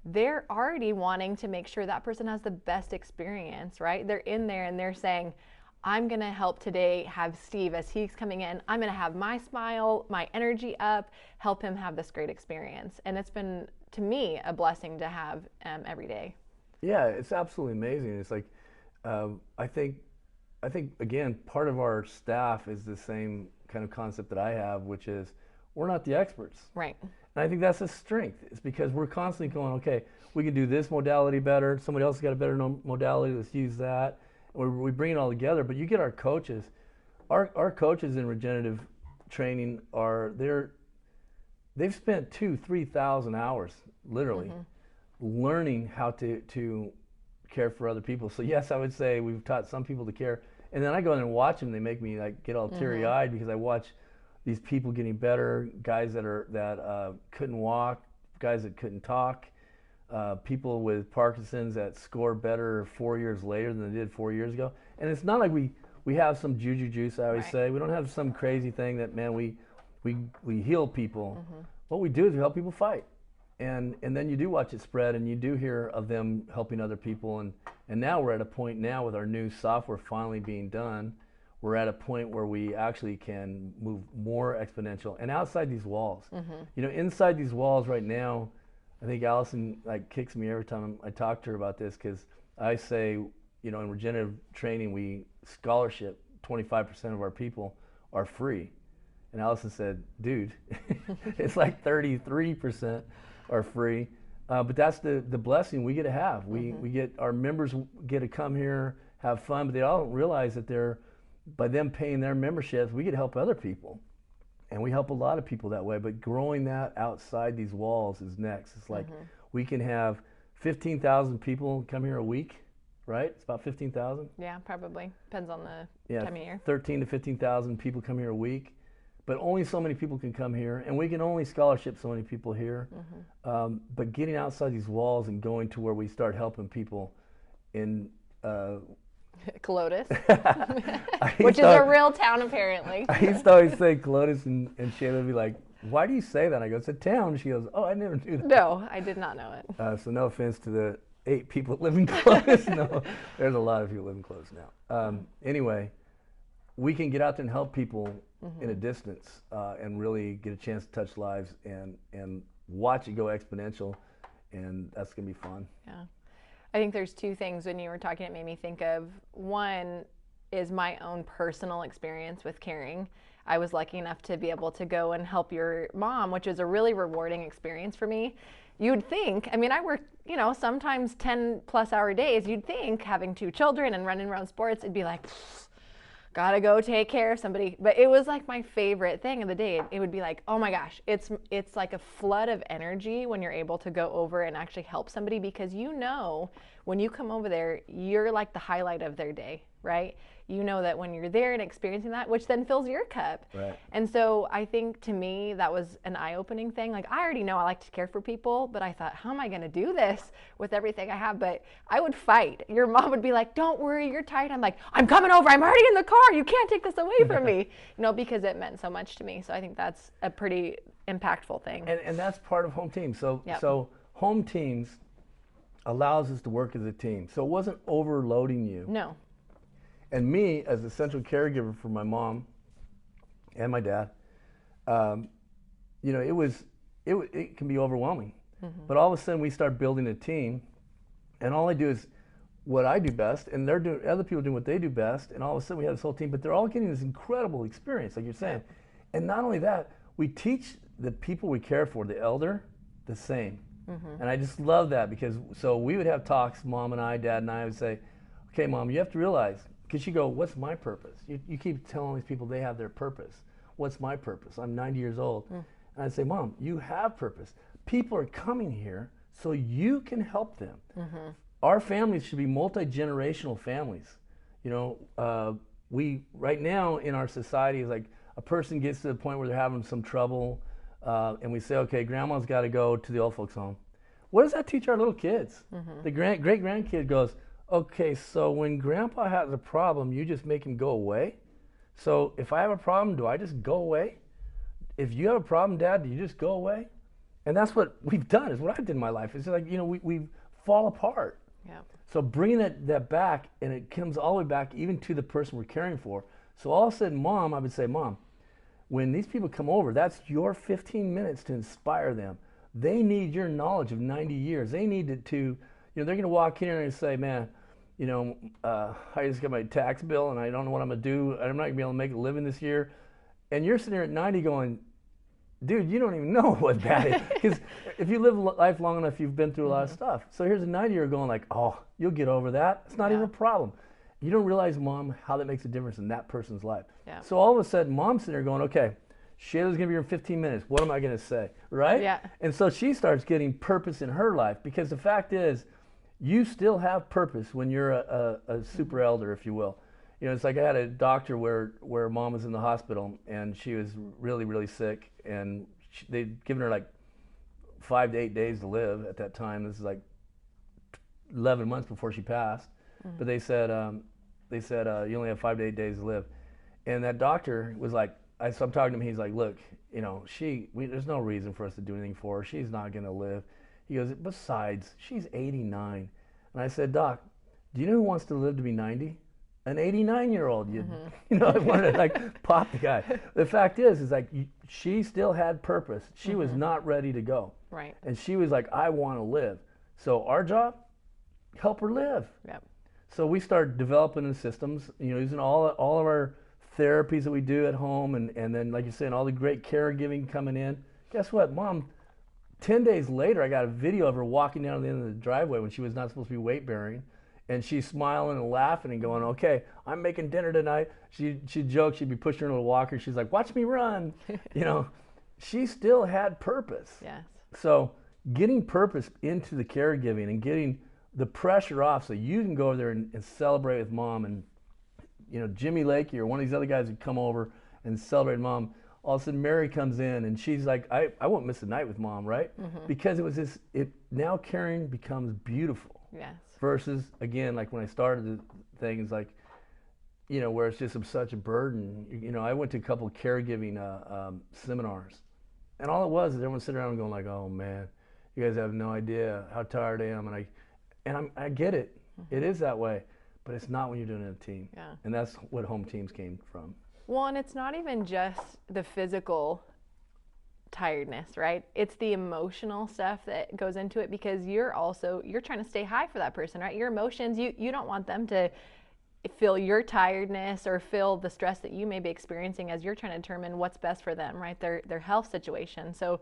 They're already wanting to make sure that person has the best experience, right? They're in there and they're saying, I'm going to help today have Steve, as he's coming in, I'm going to have my smile, my energy up, help him have this great experience. And it's been, to me, a blessing to have every day. Yeah, it's absolutely amazing. It's like, I think again, part of our staff is the same kind of concept that I have, which is, we're not the experts. Right. And I think that's a strength. It's because we're constantly going, okay, we can do this modality better. Somebody else has got a better modality. Let's use that. And we bring it all together. But you get our coaches. Our coaches in regenerative training they've spent 2,000-3,000 hours, literally, learning how to care for other people. So yes, I would say we've taught some people to care. And then I go in and watch them. They make me like get all teary-eyed because I watch these people getting better, guys that couldn't walk, guys that couldn't talk, people with Parkinson's that score better 4 years later than they did 4 years ago. And it's not like we have some juju juice, I always say. We don't have some crazy thing that, man, we heal people. What we do is we help people fight. And then you do watch it spread, and you do hear of them helping other people. And now we're at a point now with our new software finally being done, we're at a point where we actually can move more exponential and outside these walls. Inside these walls right now, I think Allison like kicks me every time I talk to her about this, because I say, you know, in regenerative training, we scholarship 25% of our people are free. And Allison said, dude, it's like 33% are free. But that's the blessing we get to have. We get, our members get to come here, have fun, but they all don't realize that by them paying their memberships, we get to help other people. And we help a lot of people that way, but growing that outside these walls is next. It's like we can have 15,000 people come here a week, right? It's about 15,000. Yeah, probably. Depends on the time of year. 13 to 15,000 people come here a week, but only so many people can come here, and we can only scholarship so many people here. But getting outside these walls and going to where we start helping people in Clotus, which is a real town apparently. I used to always say Clotus, and Shaelah would be like, why do you say that? I go, it's a town. She goes, oh, I never knew that. No, I did not know it. So no offense to the 8 people that live in Clotus. No, there's a lot of people living close now. Anyway, we can get out there and help people in a distance and really get a chance to touch lives and watch it go exponential, and that's going to be fun. Yeah. I think there's 2 things when you were talking it made me think of. One is my own personal experience with caring. I was lucky enough to be able to go and help your mom, which was a really rewarding experience for me. You'd think, I mean, I work, you know, sometimes 10+ hour days. You'd think having 2 children and running around sports, it'd be like, gotta go take care of somebody. But it was like my favorite thing of the day. It would be like, oh my gosh, it's like a flood of energy when you're able to go over and actually help somebody, because you know when you come over there, you're like the highlight of their day, right? You know that when you're there and experiencing that, which then fills your cup. Right. And so I think to me that was an eye-opening thing. Like, I already know I like to care for people, but I thought, how am I going to do this with everything I have? But I would fight. Your mom would be like, don't worry, you're tight. I'm like, I'm coming over. I'm already in the car. You can't take this away from me. You know, because it meant so much to me. So I think that's a pretty impactful thing. And that's part of HomeTeams. So Yep. So HomeTeams allows us to work as a team. So it wasn't overloading you. No. And me, as a central caregiver for my mom and my dad, you know, it can be overwhelming. But all of a sudden we start building a team, and all I do is what I do best, and other people doing what they do best, and all of a sudden we have this whole team, but they're all getting this incredible experience, like you're saying. And not only that, we teach the people we care for, the elder, the same. And I just love that, because so we would have talks, Mom and I, Dad and I would say, okay, Mom, you have to realize, because you go, what's my purpose? You keep telling these people they have their purpose. What's my purpose? I'm 90 years old. And I'd say, Mom, you have purpose. People are coming here so you can help them. Our families should be multi-generational families. You know, we, right now in our society, is like a person gets to the point where they're having some trouble, and we say, okay, grandma's got to go to the old folks home. What does that teach our little kids? The great-grandkid goes, okay, so when grandpa has a problem, you just make him go away? So if I have a problem, do I just go away? If you have a problem, Dad, do you just go away? And that's what we've done, is what I did in my life. It's like, you know, we fall apart. Yeah. So bringing that back, and it comes all the way back even to the person we're caring for. So all of a sudden, Mom, I would say, Mom, when these people come over, that's your 15 minutes to inspire them. They need your knowledge of 90 years. They need to, you know, they're going to walk in here and say, man, you know, I just got my tax bill and I don't know what I'm going to do. I'm not going to be able to make a living this year. And you're sitting here at 90 going, dude, you don't even know what that is. Because if you live life long enough, you've been through a lot of stuff. So here's a 90-year-old going like, oh, you'll get over that. It's not even a problem. You don't realize, Mom, how that makes a difference in that person's life. Yeah. So all of a sudden, Mom's sitting there going, okay, Shaelah's going to be here in 15 minutes. What am I going to say, right? Yeah. And so she starts getting purpose in her life, because the fact is, you still have purpose when you're a super elder, if you will. You know, it's like I had a doctor where Mom was in the hospital, and she was really, really sick, and they'd given her like 5 to 8 days to live at that time. This is like 11 months before she passed. But they said you only have 5 to 8 days to live. And that doctor was like, so I'm talking to him, he's like, look, you know, there's no reason for us to do anything for her. She's not going to live. He goes, besides, she's 89. And I said, Doc, do you know who wants to live to be 90? An 89-year-old. You know, I wanted to like pop the guy. The fact is like she still had purpose. She was not ready to go. Right. And she was like, I want to live. So our job, help her live. Yep. So we started developing the systems, using all of our therapies that we do at home, and then, like you're saying, all the great caregiving coming in. Guess what, Mom? 10 days later, I got a video of her walking down the end of the driveway when she was not supposed to be weight bearing, and she's smiling and laughing and going, okay, I'm making dinner tonight. She'd joke, she'd be pushing her little walker. She's like, watch me run. She still had purpose. Yes. So getting purpose into the caregiving and getting the pressure off so you can go over there and celebrate with Mom. And, Jimmy Lakey or one of these other guys would come over and celebrate Mom. All of a sudden Mary comes in and she's like, I won't miss a night with Mom, right? Mm-hmm. Because it was now caring becomes beautiful. Yes. Versus, again, like when I started the thing, it's like, where it's just such a burden. I went to a couple of caregiving seminars, and all it was is everyone sitting around and going like, oh man, you guys have no idea how tired I am. And I get it. Mm-hmm. It is that way, but it's not when you're doing it in a team. Yeah. And that's what HomeTeams came from. Well, and it's not even just the physical tiredness, right? It's the emotional stuff that goes into it, because you're trying to stay high for that person, right? Your emotions, you don't want them to feel your tiredness or feel the stress that you may be experiencing as you're trying to determine what's best for them, right? Their health situation. So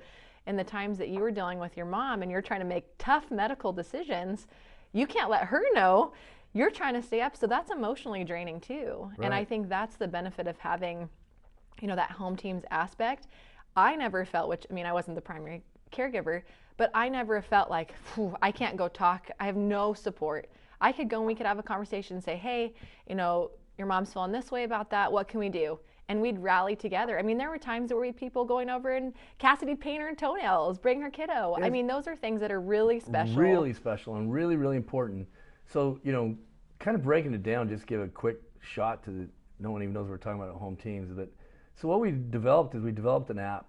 in the times that you were dealing with your mom and you're trying to make tough medical decisions, you can't let her know. You're trying to stay up, so that's emotionally draining too. Right. And I think that's the benefit of having, that HomeTeams aspect. I never felt, I wasn't the primary caregiver, but I never felt like, I can't go talk. I have no support. I could go and we could have a conversation and say, hey, your mom's feeling this way about that. What can we do? And we'd rally together. There were times where we had people going over and Cassidy paint her toenails, bring her kiddo. Those are things that are really special. Really special and really, really important. So, kind of breaking it down, just give a quick shot to no one even knows we're talking about at HomeTeams. But so what we developed is we developed an app.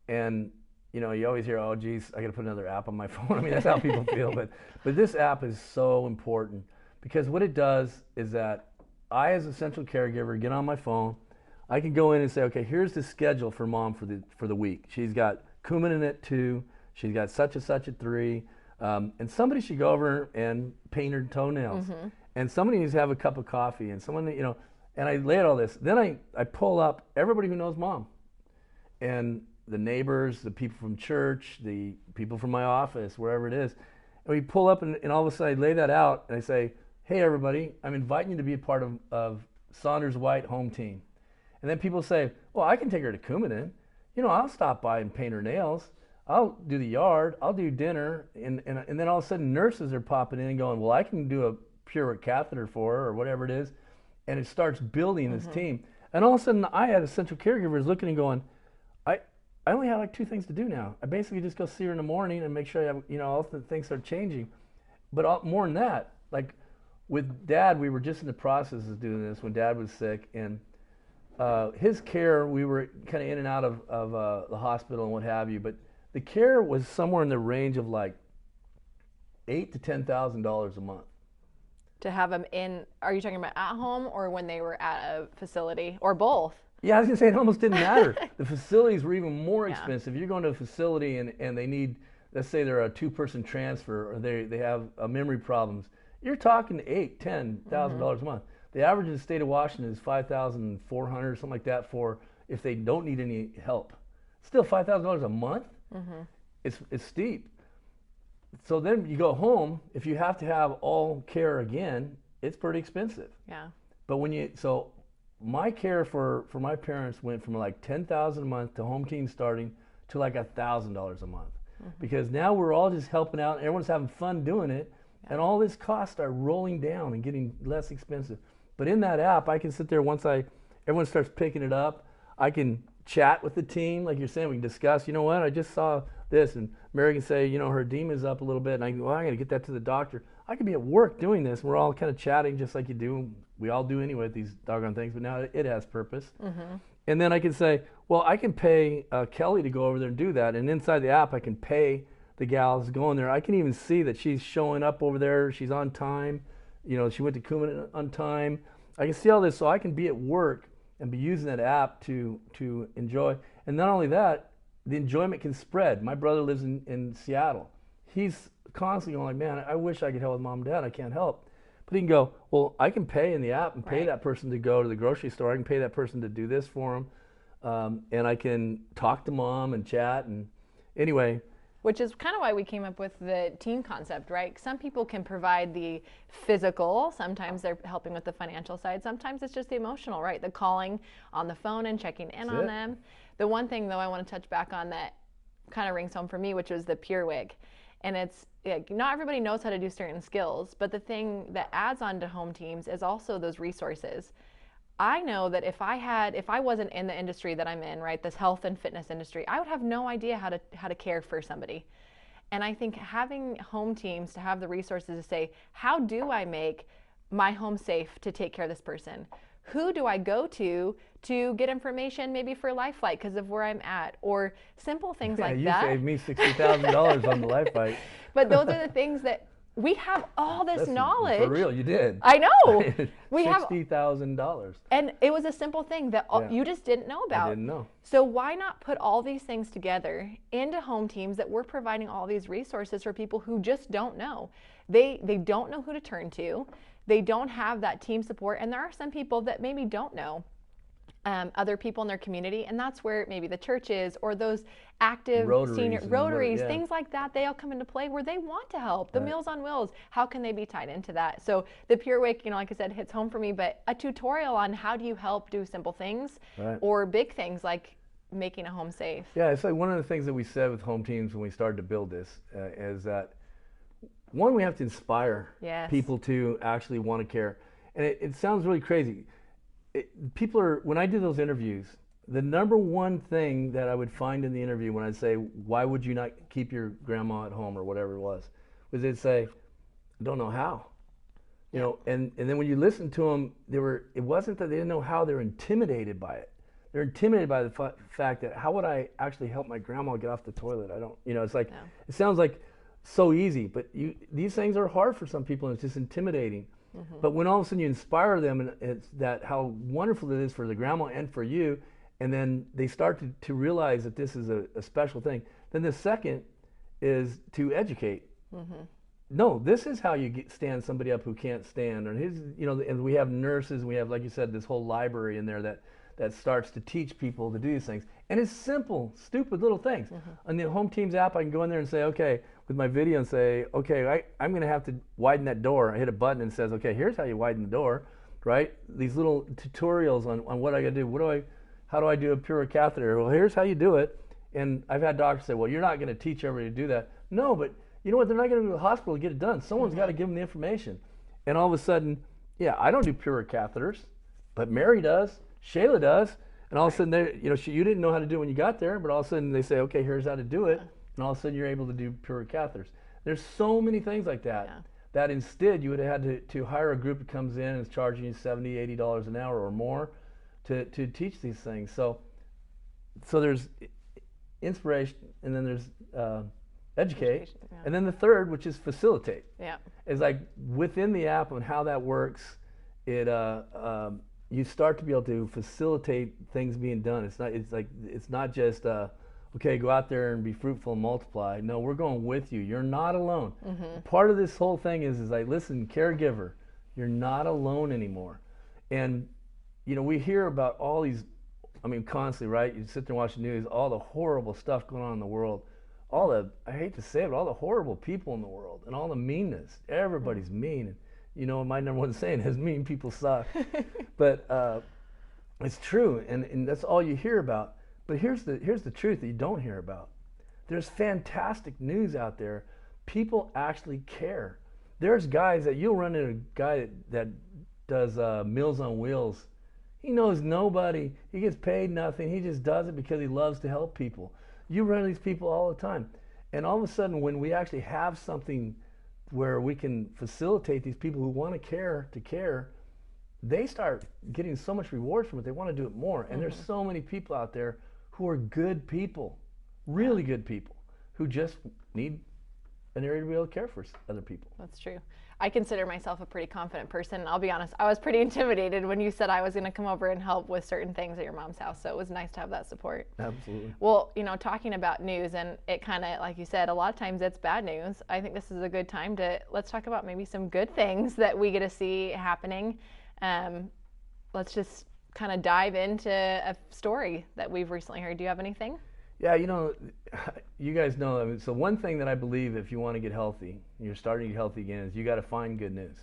And, you always hear, oh, geez, I got to put another app on my phone. That's how people feel. But this app is so important, because what it does is that I, as a central caregiver, get on my phone. I can go in and say, okay, here's the schedule for Mom for the week. She's got Coumadin at 2. She's got such and such at 3. And somebody should go over and paint her toenails. Mm-hmm. And somebody needs to have a cup of coffee. And someone, and I lay out all this. Then I pull up everybody who knows Mom. And the neighbors, the people from church, the people from my office, wherever it is. And we pull up and all of a sudden I lay that out and I say, hey everybody, I'm inviting you to be a part of Saunders White Home Team. And then people say, well, I can take her to Coumadin. I'll stop by and paint her nails. I'll do the yard, I'll do dinner, and then all of a sudden nurses are popping in and going, well, I can do a pure catheter for her or whatever it is. And it starts building this team. And all of a sudden I had a central caregiver is looking and going, I only have like 2 things to do now. I basically just go see her in the morning and make sure I have, all the things start changing. But more than that, like with Dad, we were just in the process of doing this when Dad was sick, and his care, we were kind of in and out of the hospital and what have you, but the care was somewhere in the range of like $8,000 to $10,000 a month. To have them in, are you talking about at home or when they were at a facility, or both? Yeah, I was going to say it almost didn't matter. The facilities were even more expensive. You're going to a facility and they need, let's say they're a 2-person transfer, or they have memory problems. You're talking $8,000, $10,000 a month. The average in the state of Washington is $5,400, something like that, for if they don't need any help. Still $5,000 a month? Mm-hmm. It's steep. So then you go home, if you have to have all care again, it's pretty expensive. Yeah. But so my care for my parents went from like $10,000 a month to HomeTeams starting to like $1,000 a month. Mm-hmm. Because now we're all just helping out, and everyone's having fun doing it, and all this costs are rolling down and getting less expensive. But in that app, I can sit there everyone starts picking it up, I can chat with the team, like you're saying, we can discuss, what, I just saw this, and Mary can say, her edema's up a little bit, and I can go, I gotta get that to the doctor. I could be at work doing this, and we're all kind of chatting just like we all do anyway with these doggone things, but now it has purpose. Mm-hmm. And then I can say, well, I can pay Kelly to go over there and do that, and inside the app I can pay the gals going there. I can even see that she's showing up over there, she's on time, she went to Coumadin on time. I can see all this, so I can be at work and be using that app to enjoy. And not only that, the enjoyment can spread. My brother lives in Seattle. He's constantly going like, man, I wish I could help with mom and dad. I can't help. But he can go, well, I can pay in the app and pay that person to go to the grocery store. I can pay that person to do this for them. And I can talk to mom and chat. And anyway. Which is kind of why we came up with the team concept, right? Some people can provide the physical. Sometimes they're helping with the financial side. Sometimes it's just the emotional, right? The calling on the phone and checking in on them. The one thing, though, I want to touch back on that kind of rings home for me, which was the Pure Wig. And it's like, not everybody knows how to do certain skills, but the thing that adds on to HomeTeams is also those resources. I know that if I wasn't in the industry that I'm in, right, this health and fitness industry, I would have no idea how to care for somebody. And I think having HomeTeams to have the resources to say, how do I make my home safe to take care of this person? Who do I go to get information maybe for Life Flight because of where I'm at, or simple things like that. You saved me $60,000 on the Life Flight. But those are the things that we have all this knowledge. For real, you did. I know. We have $60,000. And it was a simple thing that you just didn't know about. I didn't know. So why not put all these things together into HomeTeams that we're providing all these resources for people who just don't know. They don't know who to turn to. They don't have that team support. And there are some people that maybe don't know other people in their community, and that's where maybe the churches or those active senior Rotaries, things like that, they all come into play where they want to help. The Meals on Wheels, how can they be tied into that? So the Pure Wig, like I said, hits home for me, but a tutorial on how do you help do simple things or big things like making a home safe. Yeah, it's like one of the things that we said with HomeTeams when we started to build this is that, one, we have to inspire people to actually want to care. And it sounds really crazy. When I do those interviews, the number one thing that I would find in the interview when I'd say, why would you not keep your grandma at home or whatever it was they'd say, I don't know how. You know, and then when you listen to them, it wasn't that they didn't know how, they were intimidated by it. They're intimidated by the fact that how would I actually help my grandma get off the toilet? I don't, it's like, it sounds like so easy, but these things are hard for some people and it's just intimidating. But when all of a sudden you inspire them, and it's that how wonderful it is for the grandma and for you, and then they start to realize that this is a special thing. Then the second is to educate. No, this is how you stand somebody up who can't stand. And we have nurses, we have, like you said, this whole library in there that starts to teach people to do these things. And it's simple, stupid little things. On the HomeTeams app, I can go in there and say, okay, with my video and say, okay, I'm going to have to widen that door. I hit a button and it says, okay, here's how you widen the door, right? These little tutorials on what I got to do. How do I do a Pure catheter? Well, here's how you do it. And I've had doctors say, well, you're not going to teach everybody to do that. No, but you know what? They're not going to go to the hospital to get it done. Someone's got to give them the information. And all of a sudden, I don't do Pure catheters, but Mary does. Shaelah does. And all of a sudden, you didn't know how to do it when you got there, but all of a sudden they say, okay, here's how to do it. And all of a sudden you're able to do Pure catheters. There's so many things like that, that instead you would have had to hire a group that comes in and is charging you $70, $80 an hour or more to teach these things. So there's inspiration, and then there's educate, and then the third, which is facilitate. Is like within the app and how that works, you start to be able to facilitate things being done. It's not just okay, go out there and be fruitful and multiply. No, we're going with you. You're not alone. Part of this whole thing is like, listen, caregiver, you're not alone anymore. And we hear about all these, constantly, right? You sit there and watch the news, all the horrible stuff going on in the world, I hate to say it, but all the horrible people in the world and all the meanness. Everybody's mean. And my number one saying is mean people suck. But it's true, and that's all you hear about. But here's the truth that you don't hear about. There's fantastic news out there. People actually care. There's guys that you'll run into a guy that does Meals on Wheels. He knows nobody. He gets paid nothing. He just does it because he loves to help people. You run into these people all the time. And all of a sudden, when we actually have something where we can facilitate these people who want to care, they start getting so much reward from it. They want to do it more. And there's so many people out there who are good people, really good people, who just need an area to be able to care for other people. That's true. I consider myself a pretty confident person. I'll be honest, I was pretty intimidated when you said I was going to come over and help with certain things at your mom's house. So it was nice to have that support. Absolutely. Well, talking about news, and it kind of, like you said, a lot of times it's bad news. I think this is a good time to, let's talk about maybe some good things that we get to see happening. Let's just kind of dive into a story that we've recently heard. Do you have anything? Yeah, you guys know, I mean, so one thing that I believe, if you want to get healthy, you're starting to get healthy again, is you got to find good news.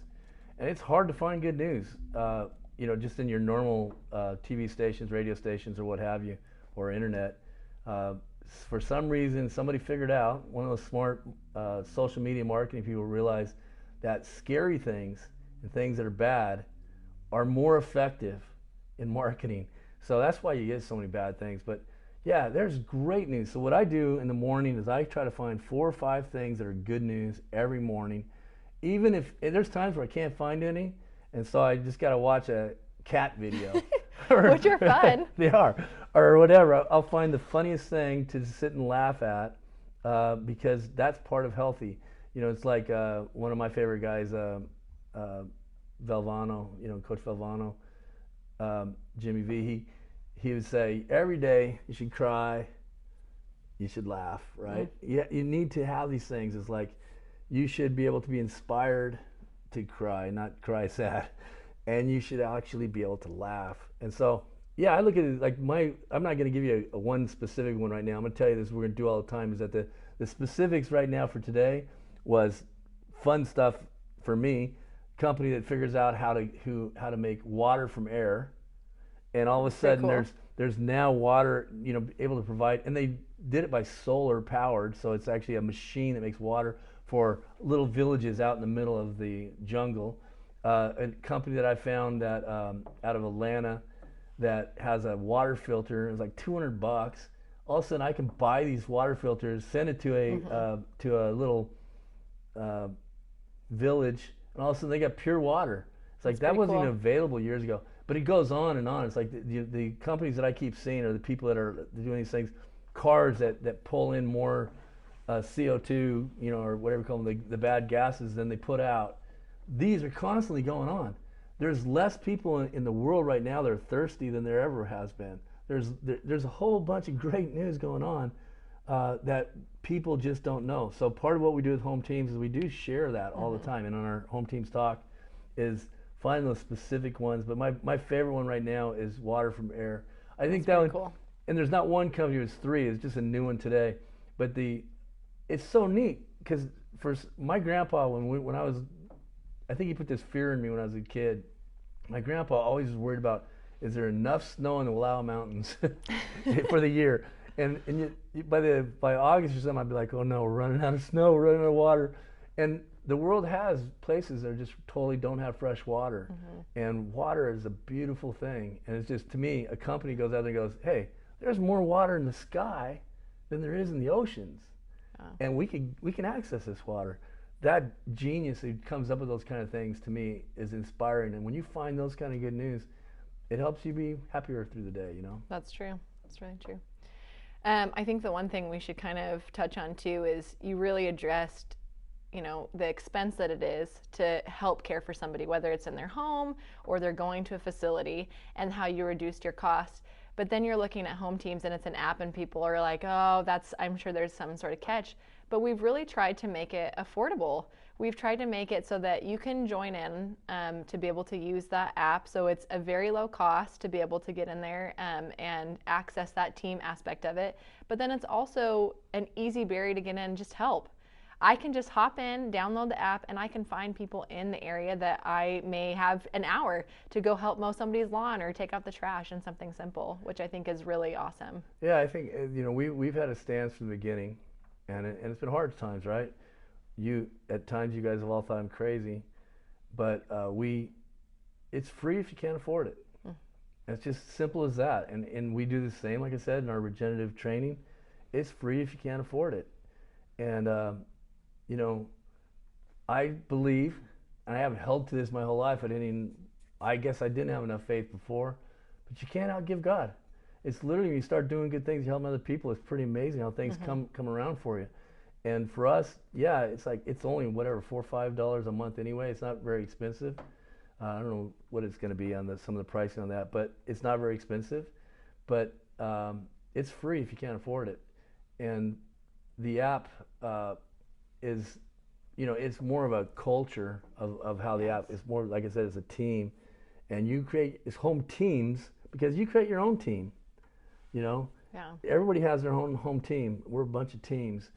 And it's hard to find good news, just in your normal TV stations, radio stations, or what have you, or internet. For some reason, somebody figured out, one of those smart social media marketing people realized that scary things and things that are bad are more effective in marketing. So that's why you get so many bad things. But yeah, there's great news. So what I do in the morning is I try to find 4 or 5 things that are good news every morning. Even if there's times where I can't find any, and so I just got to watch a cat video. Which are fun. They are. Or whatever. I'll find the funniest thing to sit and laugh at because that's part of healthy. It's like one of my favorite guys, Valvano, Coach Valvano, Jimmy V, he would say, every day you should cry, you should laugh, right? Mm-hmm. Yeah, you need to have these things. It's like you should be able to be inspired to cry, not cry sad. And you should actually be able to laugh. And so, yeah, I look at it like I'm not going to give you a one specific one right now. I'm going to tell you this, we're going to do all the time, is that the specifics right now for today was fun stuff for me. Company that figures out how to make water from air. And all of a sudden, cool. there's now water, able to provide, and they did it by solar powered, so it's actually a machine that makes water for little villages out in the middle of the jungle. A company that I found that out of Atlanta that has a water filter. It's like $200. All of a sudden, I can buy these water filters, send it to a little village, and all of a sudden they got pure water. It's like that wasn't even available years ago. But it goes on and on. It's like the companies that I keep seeing are the people that are doing these things, cars that pull in more CO2, or whatever you call them, the bad gases than they put out. These are constantly going on. There's less people in the world right now that are thirsty than there ever has been. There's a whole bunch of great news going on that people just don't know. So part of what we do with Home Teams is we do share that all the time. And on our HomeTeams Talk is find those specific ones, but my favorite one right now is water from air. I think that one, cool. And there's not one company, it's 3. It's just a new one today. But it's so neat because for my grandpa, when I was, I think he put this fear in me when I was a kid. My grandpa always was worried about, is there enough snow in the Wallowa Mountains for the year? And by August or something, I'd be like, oh no, we're running out of snow, we're running out of water. And the world has places that just totally don't have fresh water. And water is a beautiful thing. And it's just, to me, a company goes out there and goes, hey, there's more water in the sky than there is in the oceans. And we can access this water. That genius who comes up with those kind of things, to me, is inspiring. And when you find those kind of good news, it helps you be happier through the day, That's true. That's really true. I think the one thing we should kind of touch on too is you really addressed the expense that it is to help care for somebody, whether it's in their home or they're going to a facility, and how you reduced your costs. But then you're looking at Home Teams and it's an app and people are like, oh, I'm sure there's some sort of catch. But we've really tried to make it affordable. We've tried to make it so that you can join in to be able to use that app. So it's a very low cost to be able to get in there and access that team aspect of it. But then it's also an easy barrier to get in and just help. I can just hop in, download the app, and I can find people in the area that I may have an hour to go help mow somebody's lawn or take out the trash and something simple, which I think is really awesome. Yeah, I think we've had a stance from the beginning, and it's been hard at times, right? At times you guys have all thought I'm crazy, but it's free if you can't afford it. It's just simple as that. And we do the same, like I said, in our regenerative training. It's free if you can't afford it. And I believe, and I haven't held to this my whole life, I guess I didn't have enough faith before, but you can't outgive God. It's literally when you start doing good things, you help other people, it's pretty amazing how things come around for you. And for us, yeah, it's like it's only whatever $4 or $5 a month anyway. It's not very expensive. I don't know what it's going to be on some of the pricing on that, but it's not very expensive. But it's free if you can't afford it. And the app is, it's more of a culture of how the app is more, like I said, it's a team. And it's home teams because you create your own team, Yeah. Everybody has their own home team. We're a bunch of teams.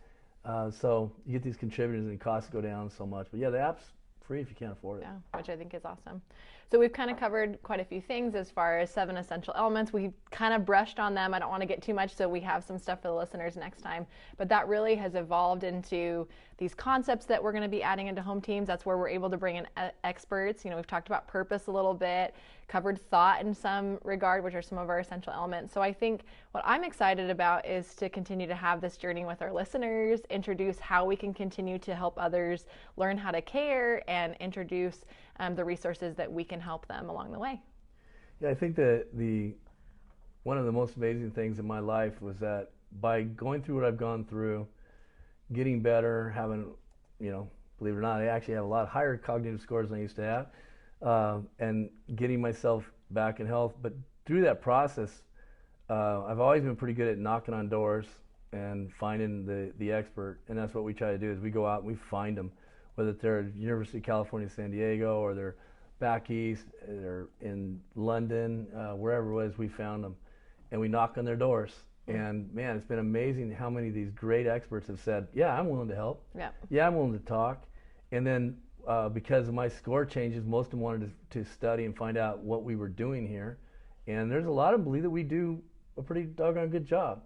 So you get these contributors and the costs go down so much. But yeah, the app's free if you can't afford it. Yeah, which I think is awesome. So we've kind of covered quite a few things as far as 7 essential elements. We kind of brushed on them. I don't want to get too much, so we have some stuff for the listeners next time. But that really has evolved into these concepts that we're going to be adding into Home Teams. That's where we're able to bring in experts. We've talked about purpose a little bit, covered thought in some regard, which are some of our essential elements. So I think what I'm excited about is to continue to have this journey with our listeners, introduce how we can continue to help others learn how to care, and introduce the resources that we can help them along the way. Yeah, I think that one of the most amazing things in my life was that by going through what I've gone through, getting better, having, believe it or not, I actually have a lot higher cognitive scores than I used to have, and getting myself back in health. But through that process, I've always been pretty good at knocking on doors and finding the expert, and that's what we try to do is we go out and we find them, whether they're at University of California, San Diego, or they're back east, they're in London, wherever it was, we found them, and we knock on their doors. And man, it's been amazing how many of these great experts have said, yeah, I'm willing to help. Yeah, I'm willing to talk. And then because of my score changes, most of them wanted to study and find out what we were doing here. And there's a lot of them believe that we do a pretty doggone good job.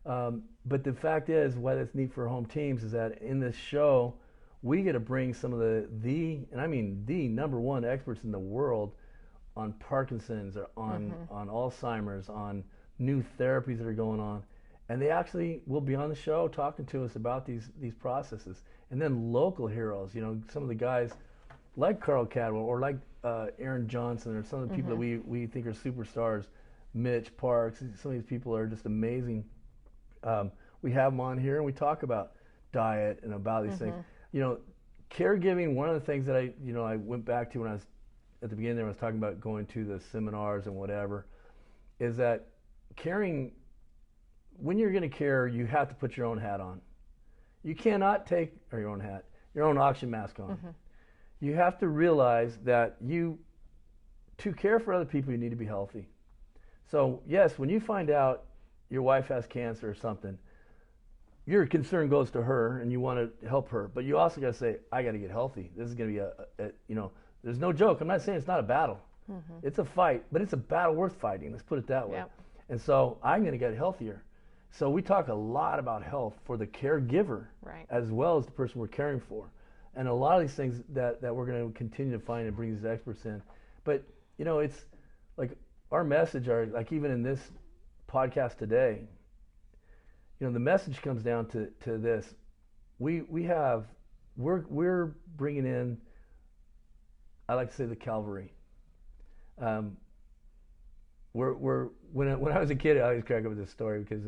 But the fact is, why that's neat for Home Teams is that in this show, we get to bring some of the number one experts in the world on Parkinson's or on Alzheimer's, on new therapies that are going on, and they actually will be on the show talking to us about these processes. And then local heroes, some of the guys like Carl Cadwell or like Aaron Johnson or some of the people that we think are superstars, Mitch Parks. Some of these people are just amazing. We have them on here and we talk about diet and about these things. Caregiving, one of the things that I went back to when I was at the beginning there, I was talking about going to the seminars and whatever, is that caring, when you're going to care, you have to put your own hat on. You cannot take your own oxygen mask on. You have to realize that to care for other people, you need to be healthy. So yes, when you find out your wife has cancer or something, your concern goes to her and you want to help her, but you also got to say, I got to get healthy. This is going to be there's no joke. I'm not saying it's not a battle. It's a fight, but it's a battle worth fighting. Let's put it that way. And so I'm going to get healthier. So we talk a lot about health for the caregiver, as well as the person we're caring for. And a lot of these things that we're going to continue to find and bring these experts in. But, it's like our message are like even in this podcast today, the message comes down to this. We're bringing in, I like to say, the Calvary. When I was a kid, I always crack up with this story because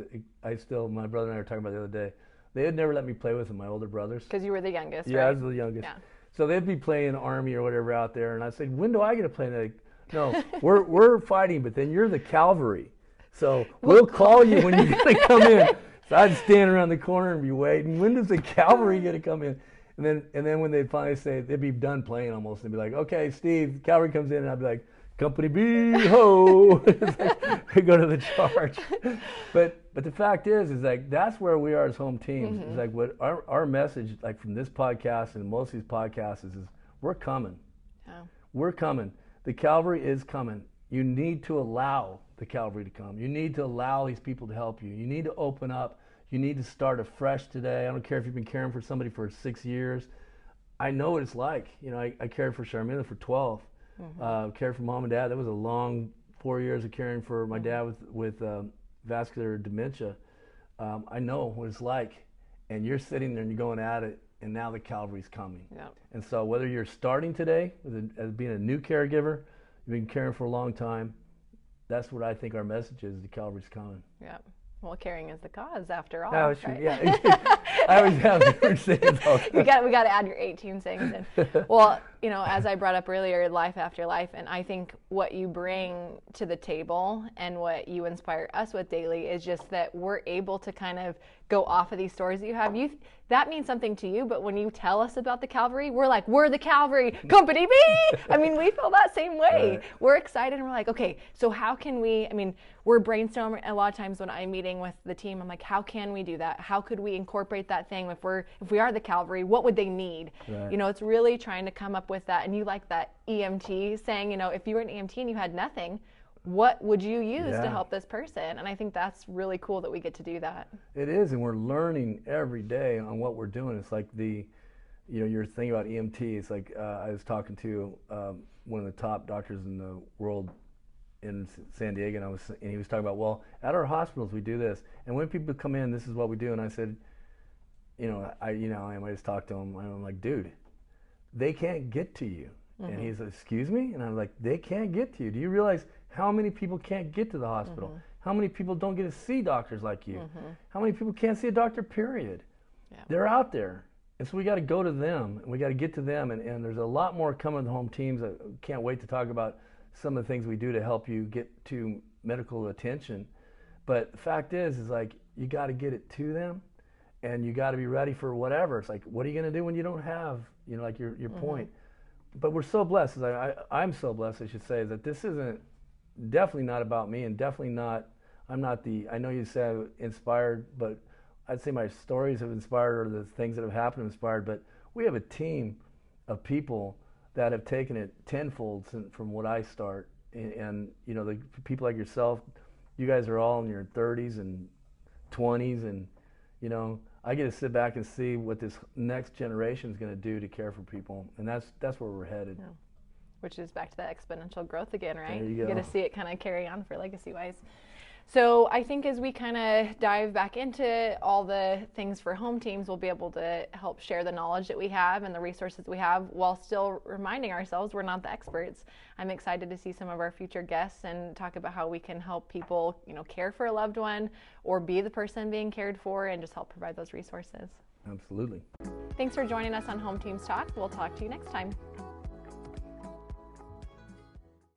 my brother and I were talking about it the other day. They had never let me play with them, my older brothers. Because you were the youngest, Yeah, right? I was the youngest. Yeah. So they'd be playing Army or whatever out there, and I said, when do I get to play? And they're like, no, we're fighting, but then you're the Calvary. So we'll call you when you got to come in. So I'd stand around the corner and be waiting. When does the Calvary get to come in? And then when they'd finally say, they'd be done playing almost, and they'd be like, okay, Steve, Calvary comes in, and I'd be like, Company B, ho! We go to the charge. But the fact is like that's where we are as Home Teams. It's like what our message, like from this podcast and most of these podcasts, is we're coming. We're coming. The Calvary is coming. You need to allow the Calvary to come. You need to allow these people to help you. You need to open up. You need to start afresh today. I don't care if you've been caring for somebody for 6 years. I know what it's like. I cared for Charmila for 12. Cared for mom and dad. That was a long 4 years of caring for my dad with vascular dementia. I know what it's like. And you're sitting there and you're going at it, and now the Calvary's coming. And so whether you're starting today as being a new caregiver, you've been caring for a long time, that's what I think our message is, the Calvary's coming. Well, caring is the cause, after all. Oh, right? yeah. I always have to say it all the time. We got to add your 18 sayings in. Well, you know, as I brought up earlier, life after life, and I think what you bring to the table and what you inspire us with daily is just that we're able to kind of go off of these stories that you have. That means something to you, but when you tell us about the Calvary, we're like, we're the Calvary Company B. I mean, we feel that same way. Right. We're excited and we're like, okay, so how can we, I mean, we're brainstorming a lot of times when I'm meeting with the team. I'm like, how can we do that? How could we incorporate that thing? If we are the Calvary, what would they need? Right. You know, it's really trying to come up with that. And you like that EMT saying, you know, if you were an EMT and you had nothing, what would you use to help this person? And I think that's really cool that we get to do that. It is, and we're learning every day on what we're doing. It's like you're thinking about EMT. It's like I was talking to one of the top doctors in the world in San Diego, and he was talking about, well, at our hospitals we do this, and when people come in, this is what we do. And I said, I just talked to him, and I'm like, dude, they can't get to you. Mm-hmm. And he's like, excuse me? And I'm like, they can't get to you. Do you realize how many people can't get to the hospital? Mm-hmm. How many people don't get to see doctors like you? Mm-hmm. How many people can't see a doctor, period? Yeah. They're out there. And so we got to go to them, and we got to get to them. And there's a lot more coming to Home Teams. I can't wait to talk about some of the things we do to help you get to medical attention. But the fact is like, you got to get it to them, and you got to be ready for whatever. It's like, what are you going to do when you don't have, like your mm-hmm. point? But we're so blessed, I'm so blessed, I should say, that this isn't definitely not about me, and definitely not, I know you said inspired, but I'd say my stories have inspired, or the things that have happened have inspired, but we have a team of people that have taken it tenfold from what I start. And the people like yourself, you guys are all in your 30s and 20s, and I get to sit back and see what this next generation is going to do to care for people, and that's where we're headed. Yeah. Which is back to that exponential growth again, right? There you get to see it kind of carry on for legacy-wise. So I think as we kind of dive back into all the things for Home Teams, we'll be able to help share the knowledge that we have and the resources we have, while still reminding ourselves we're not the experts. I'm excited to see some of our future guests and talk about how we can help people, care for a loved one or be the person being cared for, and just help provide those resources. Absolutely. Thanks for joining us on Home Teams Talk. We'll talk to you next time.